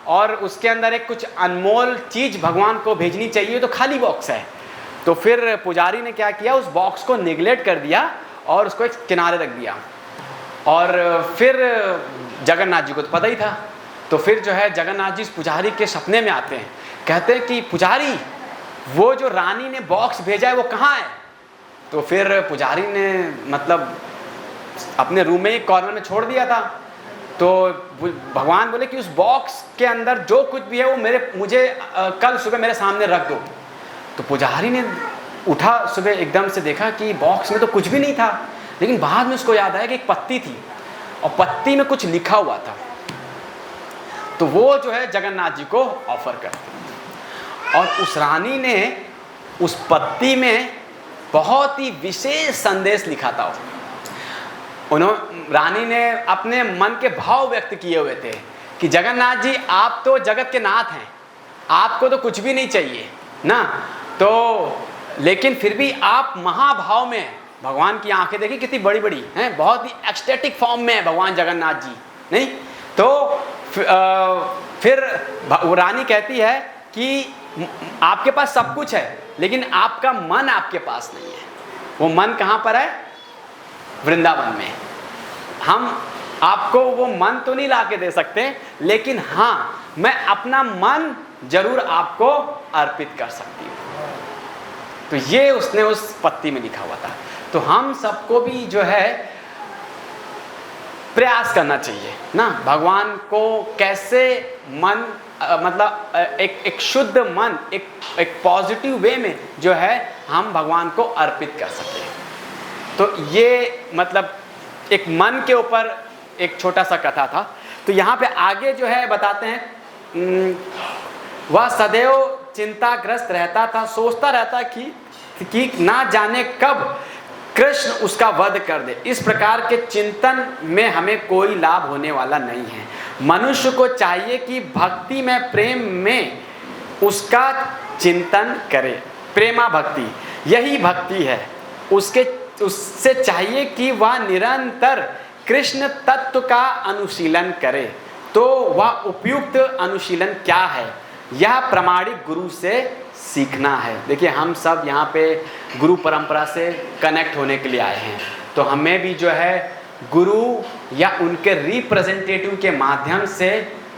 और उसके अंदर एक कुछ अनमोल चीज़ भगवान को भेजनी चाहिए, तो खाली बॉक्स है। तो फिर पुजारी ने क्या किया, उस बॉक्स को निगलेक्ट कर दिया और उसको एक किनारे रख दिया। और फिर जगन्नाथ जी को तो पता ही था, तो फिर जो है जगन्नाथ जी इस पुजारी के सपने में आते हैं, कहते हैं कि पुजारी वो जो रानी ने बॉक्स भेजा है वो कहाँ है। तो फिर पुजारी ने मतलब अपने रूम में एक कॉर्नर में छोड़ दिया था। तो भगवान बोले कि उस बॉक्स के अंदर जो कुछ भी है वो मुझे कल सुबह मेरे सामने रख दो। तो पुजारी ने उठा सुबह, एकदम से देखा कि बॉक्स में तो कुछ भी नहीं था, लेकिन बाद में उसको याद आया कि एक पत्ती थी और पत्ती में कुछ लिखा हुआ था। तो वो जो है जगन्नाथ जी को ऑफर करती, और उस रानी ने उस पत्ती में बहुत ही विशेष संदेश लिखा था। रानी ने अपने मन के भाव व्यक्त किए हुए थे कि जगन्नाथ जी आप तो जगत के नाथ हैं, आपको तो कुछ भी नहीं चाहिए ना, तो लेकिन फिर भी आप महाभाव में, भगवान की आंखें देखिए कितनी बड़ी बड़ी हैं, बहुत ही एक्सटेटिक फॉर्म में है भगवान जगन्नाथ जी, नहीं। तो फिर वो रानी कहती है कि आपके पास सब कुछ है लेकिन आपका मन आपके पास नहीं है। वो मन कहाँ पर है? वृंदावन में। हम आपको वो मन तो नहीं ला के दे सकते, लेकिन हाँ मैं अपना मन जरूर आपको अर्पित कर सकती हूँ। तो ये उसने उस पत्ती में लिखा हुआ था। तो हम सबको भी जो है प्रयास करना चाहिए ना, भगवान को कैसे मन मतलब एक शुद्ध मन, एक पॉजिटिव वे में जो है हम भगवान को अर्पित कर सकें। तो ये मतलब एक मन के ऊपर एक छोटा सा कथा था। तो यहाँ पे आगे जो है बताते हैं, वह सदैव चिंताग्रस्त रहता था, सोचता रहता कि ना जाने कब कृष्ण उसका वध कर दे। इस प्रकार के चिंतन में हमें कोई लाभ होने वाला नहीं है। मनुष्य को चाहिए कि भक्ति में, प्रेम में उसका चिंतन करे। प्रेमा भक्ति, यही भक्ति है। उससे चाहिए कि वह निरंतर कृष्ण तत्व का अनुशीलन करे। तो वह उपयुक्त अनुशीलन क्या है? यह प्रामाणिक गुरु से सीखना है। देखिए हम सब यहाँ पे गुरु परंपरा से कनेक्ट होने के लिए आए हैं, तो हमें भी जो है गुरु या उनके रिप्रेजेंटेटिव के माध्यम से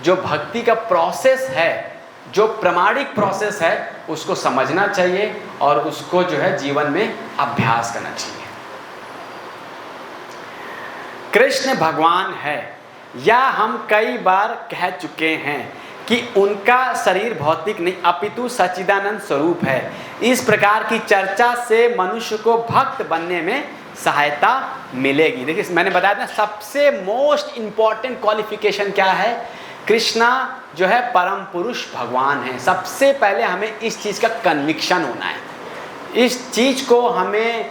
जो भक्ति का प्रोसेस है, जो प्रामाणिक प्रोसेस है, उसको समझना चाहिए और उसको जो है जीवन में अभ्यास करना चाहिए। कृष्ण भगवान है, या हम कई बार कह चुके हैं कि उनका शरीर भौतिक नहीं अपितु सच्चिदानंद स्वरूप है। इस प्रकार की चर्चा से मनुष्य को भक्त बनने में सहायता मिलेगी। देखिए मैंने बताया था सबसे मोस्ट इम्पॉर्टेंट क्वालिफिकेशन क्या है? कृष्णा जो है परम पुरुष भगवान है। सबसे पहले हमें इस चीज़ का कन्विक्शन होना है, इस चीज़ को हमें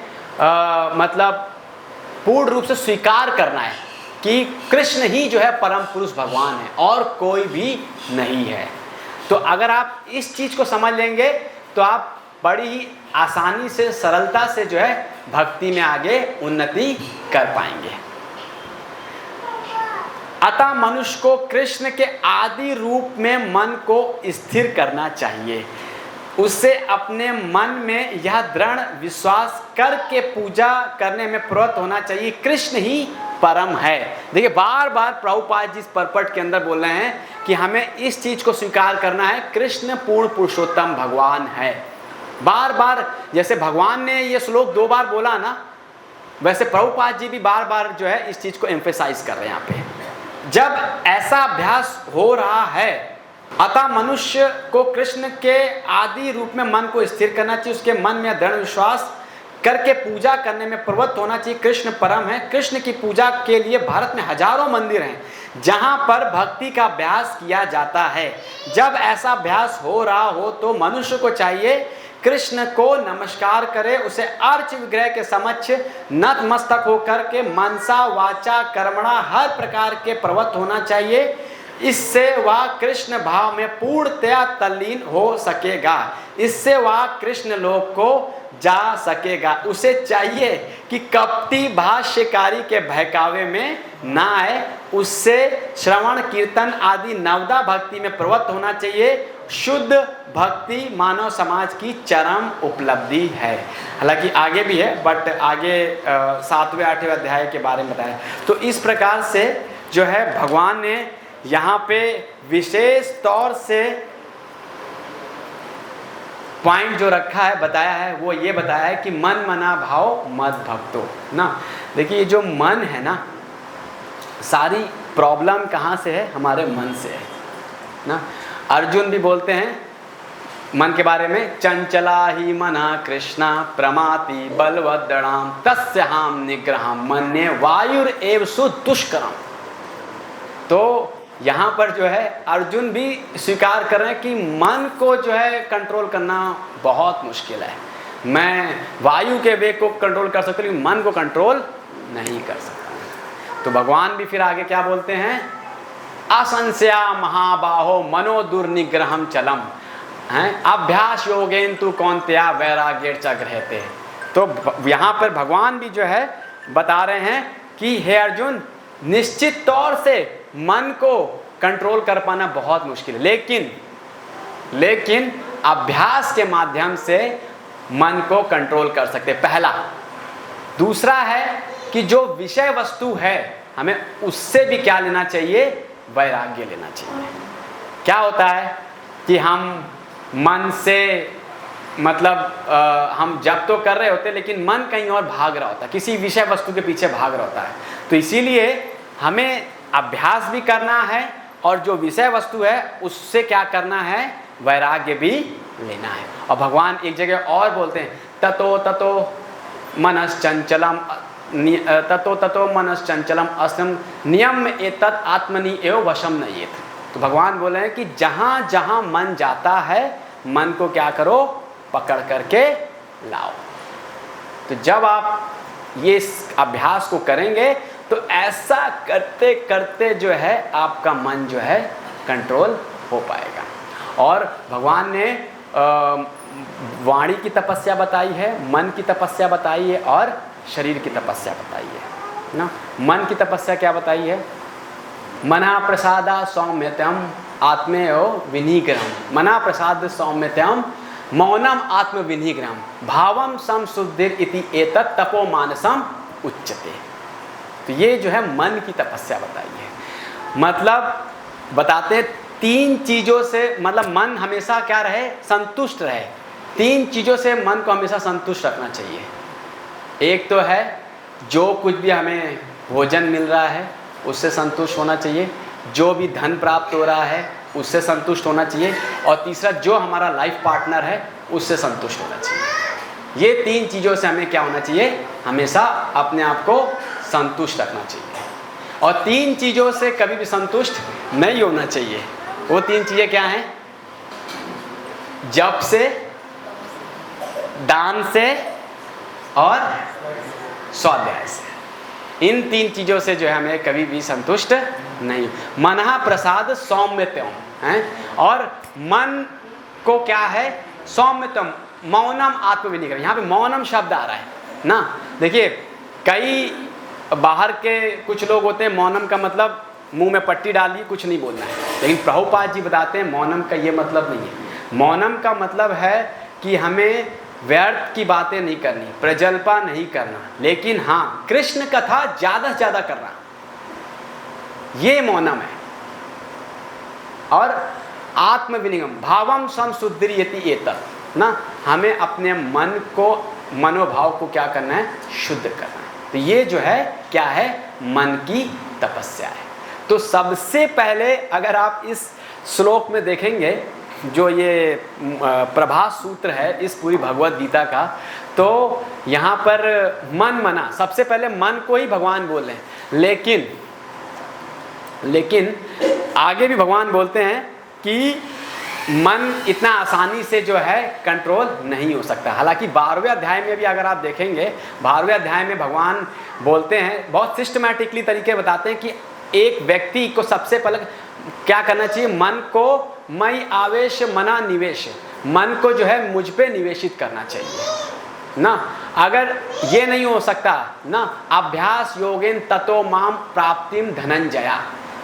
मतलब पूर्ण रूप से स्वीकार करना है कि कृष्ण ही जो है परम पुरुष भगवान है और कोई भी नहीं है। तो अगर आप इस चीज़ को समझ लेंगे तो आप बड़ी ही आसानी से, सरलता से जो है भक्ति में आगे उन्नति कर पाएंगे। अतः मनुष्य को कृष्ण के आदि रूप में मन को स्थिर करना चाहिए। उससे अपने मन में यह दृढ़ विश्वास करके पूजा करने में प्रवृत्त होना चाहिए, कृष्ण ही परम है। देखिए बार बार प्रभुपाद जी इस परपट के अंदर बोल रहे हैं कि हमें इस चीज़ को स्वीकार करना है, कृष्ण पूर्ण पुरुषोत्तम भगवान है। बार बार जैसे भगवान ने ये श्लोक 2 बार बोला ना, वैसे प्रभुपाद जी भी बार बार जो है इस चीज को एम्फेसाइज कर रहे हैं यहाँ पे। जब ऐसा अभ्यास हो रहा है, अतः मनुष्य को कृष्ण के आदि रूप में मन को स्थिर करना चाहिए, उसके मन में दृढ़ विश्वास करके पूजा करने में प्रवृत्त होना चाहिए। कृष्ण परम है। कृष्ण की पूजा के लिए भारत में हजारों मंदिर हैं जहां पर भक्ति का अभ्यास किया जाता है। जब ऐसा अभ्यास हो रहा हो तो मनुष्य को चाहिए कृष्ण को नमस्कार करे, उसे अर्च विग्रह के समक्ष नतमस्तक होकर के मनसा वाचा कर्मणा हर प्रकार के प्रवृत्त होना चाहिए। इससे वह कृष्ण भाव में पूर्णतया तल्लीन हो सकेगा, इससे वह कृष्ण लोक को जा सकेगा। उसे चाहिए कि कपटी भाष्यकारी के बहकावे में ना आए, उससे श्रवण कीर्तन आदि नवदा भक्ति में प्रवृत्त होना चाहिए। शुद्ध भक्ति मानव समाज की चरम उपलब्धि है। हालांकि आगे भी है, बट आगे 7वें 8वें अध्याय के बारे में बताया। तो इस प्रकार से जो है भगवान ने यहाँ पे विशेष तौर से पॉइंट जो रखा है, बताया है, वो ये बताया है कि मन मना भाव मद भक्तो ना। देखिए जो मन है ना, सारी प्रॉब्लम कहाँ से है? हमारे मन से है ना। अर्जुन भी बोलते हैं मन के बारे में, चंचला ही मना कृष्णा प्रमाति बलवदृणाम तस्य हाम निग्रहम मन्ये वायुर एव सुदुष्करम। तो यहाँ पर जो है अर्जुन भी स्वीकार कर रहे हैं कि मन को जो है कंट्रोल करना बहुत मुश्किल है। मैं वायु के वेग को कंट्रोल कर सकता हूँ, लेकिन मन को कंट्रोल नहीं कर सकता। तो भगवान भी फिर आगे क्या बोलते हैं? असंशया महाबाहो मनो दुर्निग्रहम चलम हैं अभ्यास योगेन तु कौन्तेया वैराग्येण च गृह्यते। तो यहाँ पर भगवान भी जो है बता रहे हैं कि हे अर्जुन, निश्चित तौर से मन को कंट्रोल कर पाना बहुत मुश्किल है, लेकिन अभ्यास के माध्यम से मन को कंट्रोल कर सकते, पहला। दूसरा है कि जो विषय वस्तु है हमें उससे भी क्या लेना चाहिए? वैराग्य लेना चाहिए। क्या होता है कि हम मन से मतलब हम जप तो कर रहे होते, लेकिन मन कहीं और भाग रहा होता है, किसी विषय वस्तु के पीछे भाग रहा होता है। तो इसीलिए हमें अभ्यास भी करना है और जो विषय वस्तु है उससे क्या करना है? वैराग्य भी लेना है। और भगवान एक जगह और बोलते हैं, ततो ततो मनश्चंचलम ततो मनश्चंचलम असम नियम एतत् आत्मनि एव वशम नयेत। तो भगवान बोले हैं कि जहाँ जहाँ मन जाता है, मन को क्या करो? पकड़ करके लाओ। तो जब आप ये अभ्यास को करेंगे तो ऐसा करते करते जो है आपका मन जो है कंट्रोल हो पाएगा। और भगवान ने वाणी की तपस्या बताई है, मन की तपस्या बताई है और शरीर की तपस्या बताई है ना। मन की तपस्या क्या बताई है? मना प्रसादा सौम्यतम आत्मेय विनिग्रहम। मना प्रसाद सौम्यतम मौनम आत्म विनिग्रहम भावम संशुद्धिर इति एतत् तपो मानसम उच्यते। तो ये जो है मन की तपस्या बताई है। मतलब बताते 3 चीज़ों से, मतलब मन हमेशा क्या रहे? संतुष्ट रहे। 3 चीज़ों से मन को हमेशा संतुष्ट रखना चाहिए। एक तो है जो कुछ भी हमें भोजन मिल रहा है उससे संतुष्ट होना चाहिए, जो भी धन प्राप्त हो रहा है उससे संतुष्ट होना चाहिए, और तीसरा जो हमारा लाइफ पार्टनर है उससे संतुष्ट होना चाहिए। ये 3 चीज़ों से हमें क्या होना चाहिए? हमेशा अपने आप को संतुष्ट रखना चाहिए। और 3 चीज़ों से कभी भी संतुष्ट नहीं होना चाहिए। वो 3 चीज़ें क्या हैं? जप से, दान से और स्वाध्याय से। इन 3 चीज़ों से जो है हमें कभी भी संतुष्ट नहीं। मनः प्रसाद सौम्यतम है, और मन को क्या है? सौम्यतम मौनम आत्मविनिग्रह। यहाँ पे मौनम शब्द आ रहा है ना। देखिए कई बाहर के कुछ लोग होते हैं, मौनम का मतलब मुंह में पट्टी डालिए, कुछ नहीं बोलना है। लेकिन प्रभुपाद जी बताते हैं मौनम का ये मतलब नहीं है। मौनम का मतलब है कि हमें व्यर्थ की बातें नहीं करनी, प्रजल्पा नहीं करना, लेकिन हाँ कृष्ण कथा ज़्यादा से ज़्यादा करना, ये मौनम है। और आत्मविनिगम भावम संशुद्धिर्यति एतत्, ना, हमें अपने मन को, मनोभाव को क्या करना है, शुद्ध करना है। तो ये जो है क्या है, मन की तपस्या है। तो सबसे पहले अगर आप इस श्लोक में देखेंगे, जो ये प्रभास सूत्र है इस पूरी भगवत गीता का, तो यहाँ पर मन मना, सबसे पहले मन को ही भगवान बोल रहे हैं, लेकिन आगे भी भगवान बोलते हैं कि मन इतना आसानी से जो है कंट्रोल नहीं हो सकता। हालांकि 12वें अध्याय में भी अगर आप देखेंगे, 12वें अध्याय में भगवान बोलते हैं, बहुत सिस्टमैटिकली तरीके बताते हैं कि एक व्यक्ति को सबसे पहले क्या करना चाहिए, मन को मई आवेश मना निवेश, मन को जो है मुझ पे निवेशित करना चाहिए ना। अगर ये नहीं हो सकता ना, अभ्यास योगेन ततो माम प्राप्तिम धनंजया,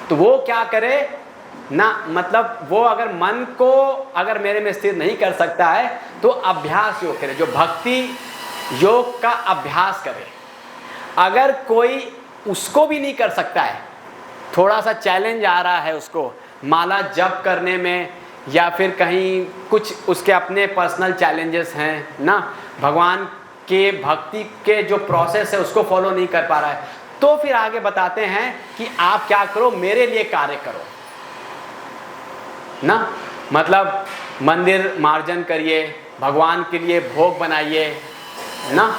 तो वो क्या करे ना, मतलब वो अगर मन को अगर मेरे में स्थिर नहीं कर सकता है तो अभ्यास योग करे, जो भक्ति योग का अभ्यास करे। अगर कोई उसको भी नहीं कर सकता है, थोड़ा सा चैलेंज आ रहा है उसको माला जप करने में, या फिर कहीं कुछ उसके अपने पर्सनल चैलेंजेस हैं ना, भगवान के भक्ति के जो प्रोसेस है उसको फॉलो नहीं कर पा रहा है, तो फिर आगे बताते हैं कि आप क्या करो, मेरे लिए कार्य करो ना। मतलब मंदिर मार्जन करिए, भगवान के लिए भोग बनाइए ना,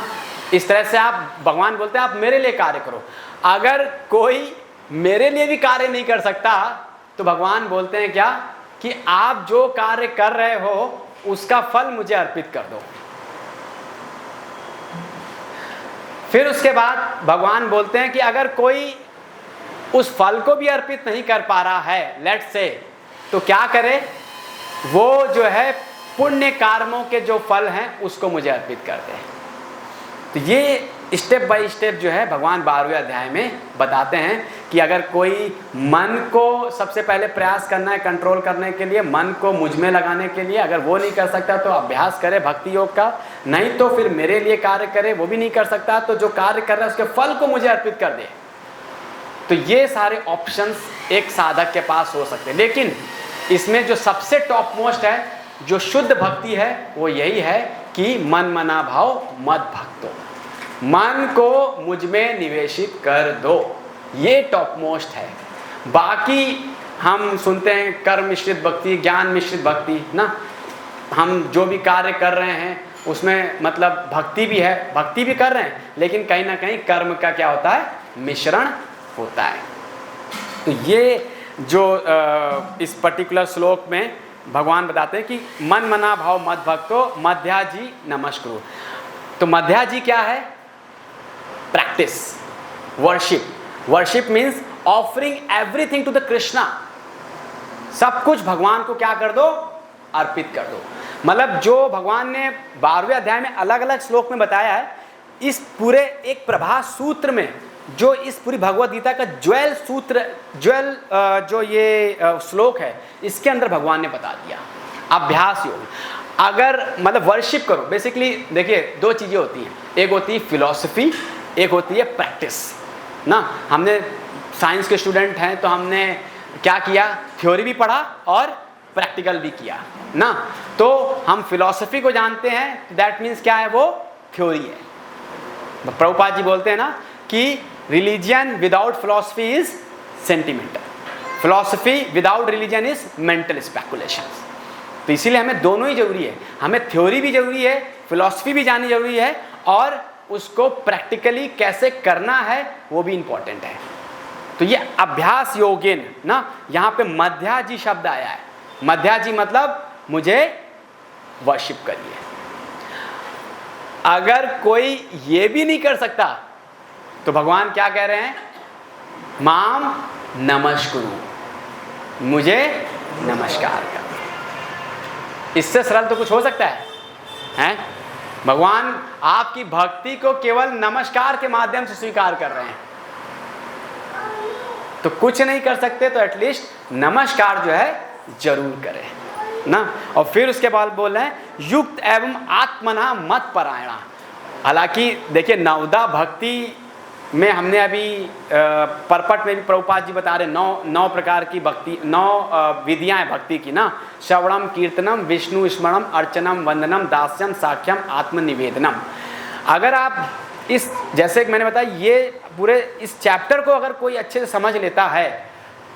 इस तरह से आप, भगवान बोलते हैं आप मेरे लिए कार्य करो। अगर कोई मेरे लिए भी कार्य नहीं कर सकता तो भगवान बोलते हैं क्या, कि आप जो कार्य कर रहे हो उसका फल मुझे अर्पित कर दो। फिर उसके बाद भगवान बोलते हैं कि अगर कोई उस फल को भी अर्पित नहीं कर पा रहा है, लेट्स से, तो क्या करे, वो जो है पुण्य कर्मों के जो फल हैं उसको मुझे अर्पित कर दे। तो ये स्टेप बाय स्टेप जो है भगवान 12वें अध्याय में बताते हैं कि अगर कोई मन को सबसे पहले प्रयास करना है कंट्रोल करने के लिए, मन को मुझ में लगाने के लिए, अगर वो नहीं कर सकता तो अभ्यास करे भक्ति योग का, नहीं तो फिर मेरे लिए कार्य करे, वो भी नहीं कर सकता तो जो कार्य कर रहा है उसके फल को मुझे अर्पित कर दे। तो ये सारे ऑप्शंस एक साधक के पास हो सकते हैं, लेकिन इसमें जो सबसे टॉप मोस्ट है, जो शुद्ध भक्ति है, वो यही है कि मन मना भाव मत भक्तो, मन को मुझ में निवेशित कर दो, ये टॉप मोस्ट है। बाकी हम सुनते हैं कर्म मिश्रित भक्ति, ज्ञान मिश्रित भक्ति ना, हम जो भी कार्य कर रहे हैं उसमें मतलब भक्ति भी है, भक्ति भी कर रहे हैं, लेकिन कहीं ना कहीं कर्म का क्या होता है, मिश्रण होता है। तो ये जो इस पर्टिकुलर श्लोक में भगवान बताते हैं कि मन मना भाव मत भक्तो मध्याजी नमस्कुरु। तो मध्याजी क्या है, practice, worship. Worship means offering everything to the Krishna, सब कुछ भगवान को क्या कर दो, अर्पित कर दो। मतलब जो भगवान ने 12वें अध्याय में अलग अलग श्लोक में बताया है, इस पूरे एक प्रभास सूत्र में, जो इस पूरी भगवत गीता का ज्वेल सूत्र, ज्वेल जो ये श्लोक है, इसके अंदर भगवान ने बता दिया अभ्यास योग। अगर मतलब वर्शिप करो, बेसिकली देखिए दो चीज़ें होती हैं, एक होती है फिलॉसफी, एक होती है प्रैक्टिस ना। हमने साइंस के स्टूडेंट हैं तो हमने क्या किया, थ्योरी भी पढ़ा और प्रैक्टिकल भी किया ना। तो हम फिलॉसफी को जानते हैं, दैट मीन्स क्या है, वो थ्योरी है। प्रभुपाद जी बोलते हैं ना कि religion without philosophy is sentimental, philosophy without religion is mental speculation. तो इसीलिए हमें दोनों ही जरूरी है, हमें थ्योरी भी जरूरी है, फिलॉसफी भी जाननी जरूरी है, और उसको प्रैक्टिकली कैसे करना है वो भी इंपॉर्टेंट है। तो ये अभ्यास योगेन ना, यहाँ पे मध्याजी शब्द आया है। मध्याजी मतलब मुझे वर्शिप करिए। अगर कोई ये भी नहीं कर सकता तो भगवान क्या कह रहे हैं, माम नमस्कुरु, मुझे नमस्कार कर। इससे सरल तो कुछ हो सकता है, हैं? भगवान आपकी भक्ति को केवल नमस्कार के माध्यम से स्वीकार कर रहे हैं। तो कुछ नहीं कर सकते तो एटलीस्ट नमस्कार जो है जरूर करें ना। और फिर उसके बाद बोल रहे हैं युक्त एवं आत्मना मत परायणा। हालांकि देखिए नवदा भक्ति में हमने अभी परपट में भी प्रभुपाद जी बता रहे 9 प्रकार की भक्ति, 9 विधियाँ हैं भक्ति की ना। श्रवणम, कीर्तनम, विष्णु स्मरणम, अर्चनम, वंदनम, दास्यम, साख्यम, आत्मनिवेदनम। अगर आप इस, जैसे कि मैंने बताया, ये पूरे इस चैप्टर को अगर कोई अच्छे से समझ लेता है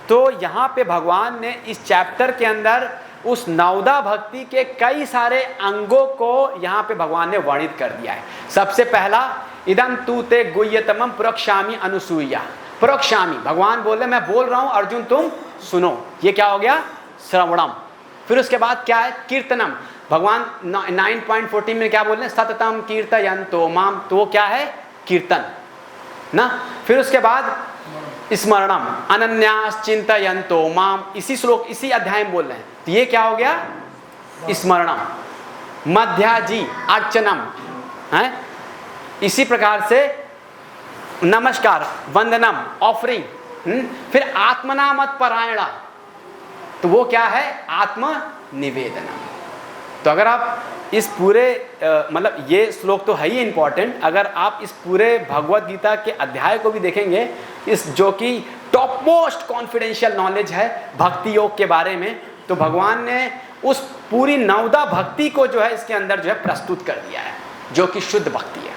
तो यहाँ पे भगवान ने इस चैप्टर के अंदर उस नवदा भक्ति के कई सारे अंगों को यहाँ पे भगवान ने वर्णित कर दिया है। सबसे पहला, इदम तू ते गुह्यतमम प्रोक्षामि अनुसूया। प्रोक्षामि, भगवान बोल रहे मैं बोल रहा हूँ अर्जुन तुम सुनो। ये क्या हो गया? श्रवणम। फिर उसके बाद क्या है? कीर्तनम। भगवान 9.14 में क्या बोल रहे हैं? सततम कीर्तयन्तो माम। तो वो क्या है? कीर्तन ना। फिर उसके बाद स्मरणम, अनन्यास चिंतयन्तो माम। इसी श्लोक, इसी अध्याय में बोल रहे हैं। तो ये क्या हो गया? स्मरणम। मध्याजी अर्चनम है। इसी प्रकार से नमस्कार, वंदनम, ऑफरिंग। फिर आत्मनामत परायणा, तो वो क्या है? आत्मनिवेदनम। तो अगर आप इस पूरे मतलब ये श्लोक तो है ही इम्पॉर्टेंट, अगर आप इस पूरे भगवत गीता के अध्याय को भी देखेंगे, इस जो कि टॉप मोस्ट कॉन्फिडेंशियल नॉलेज है भक्ति योग के बारे में, तो भगवान ने उस पूरी नवदा भक्ति को जो है इसके अंदर जो है प्रस्तुत कर दिया है, जो कि शुद्ध भक्ति है।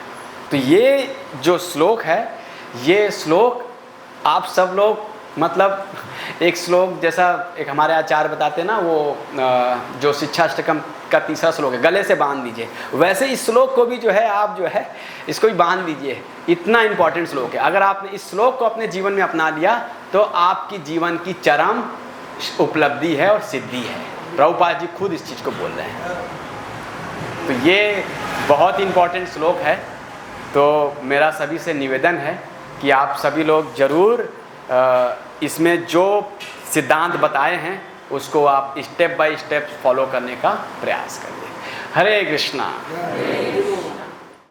तो ये जो श्लोक है, ये श्लोक आप सब लोग मतलब एक श्लोक जैसा एक हमारे आचार्य बताते हैं ना, वो जो शिक्षाष्टकम का 3रा श्लोक है, गले से बांध दीजिए, वैसे इस श्लोक को भी जो है आप जो है इसको भी बांध दीजिए। इतना इम्पॉर्टेंट श्लोक है। अगर आपने इस श्लोक को अपने जीवन में अपना लिया तो आपकी जीवन की चरम उपलब्धि है और सिद्धि है। प्रभुपाद जी खुद इस चीज़ को बोल रहे हैं। तो ये बहुत इम्पॉर्टेंट श्लोक है। तो मेरा सभी से निवेदन है कि आप सभी लोग ज़रूर इसमें जो सिद्धांत बताए हैं उसको आप स्टेप बाय स्टेप फॉलो करने का प्रयास करिए। हरे कृष्णा।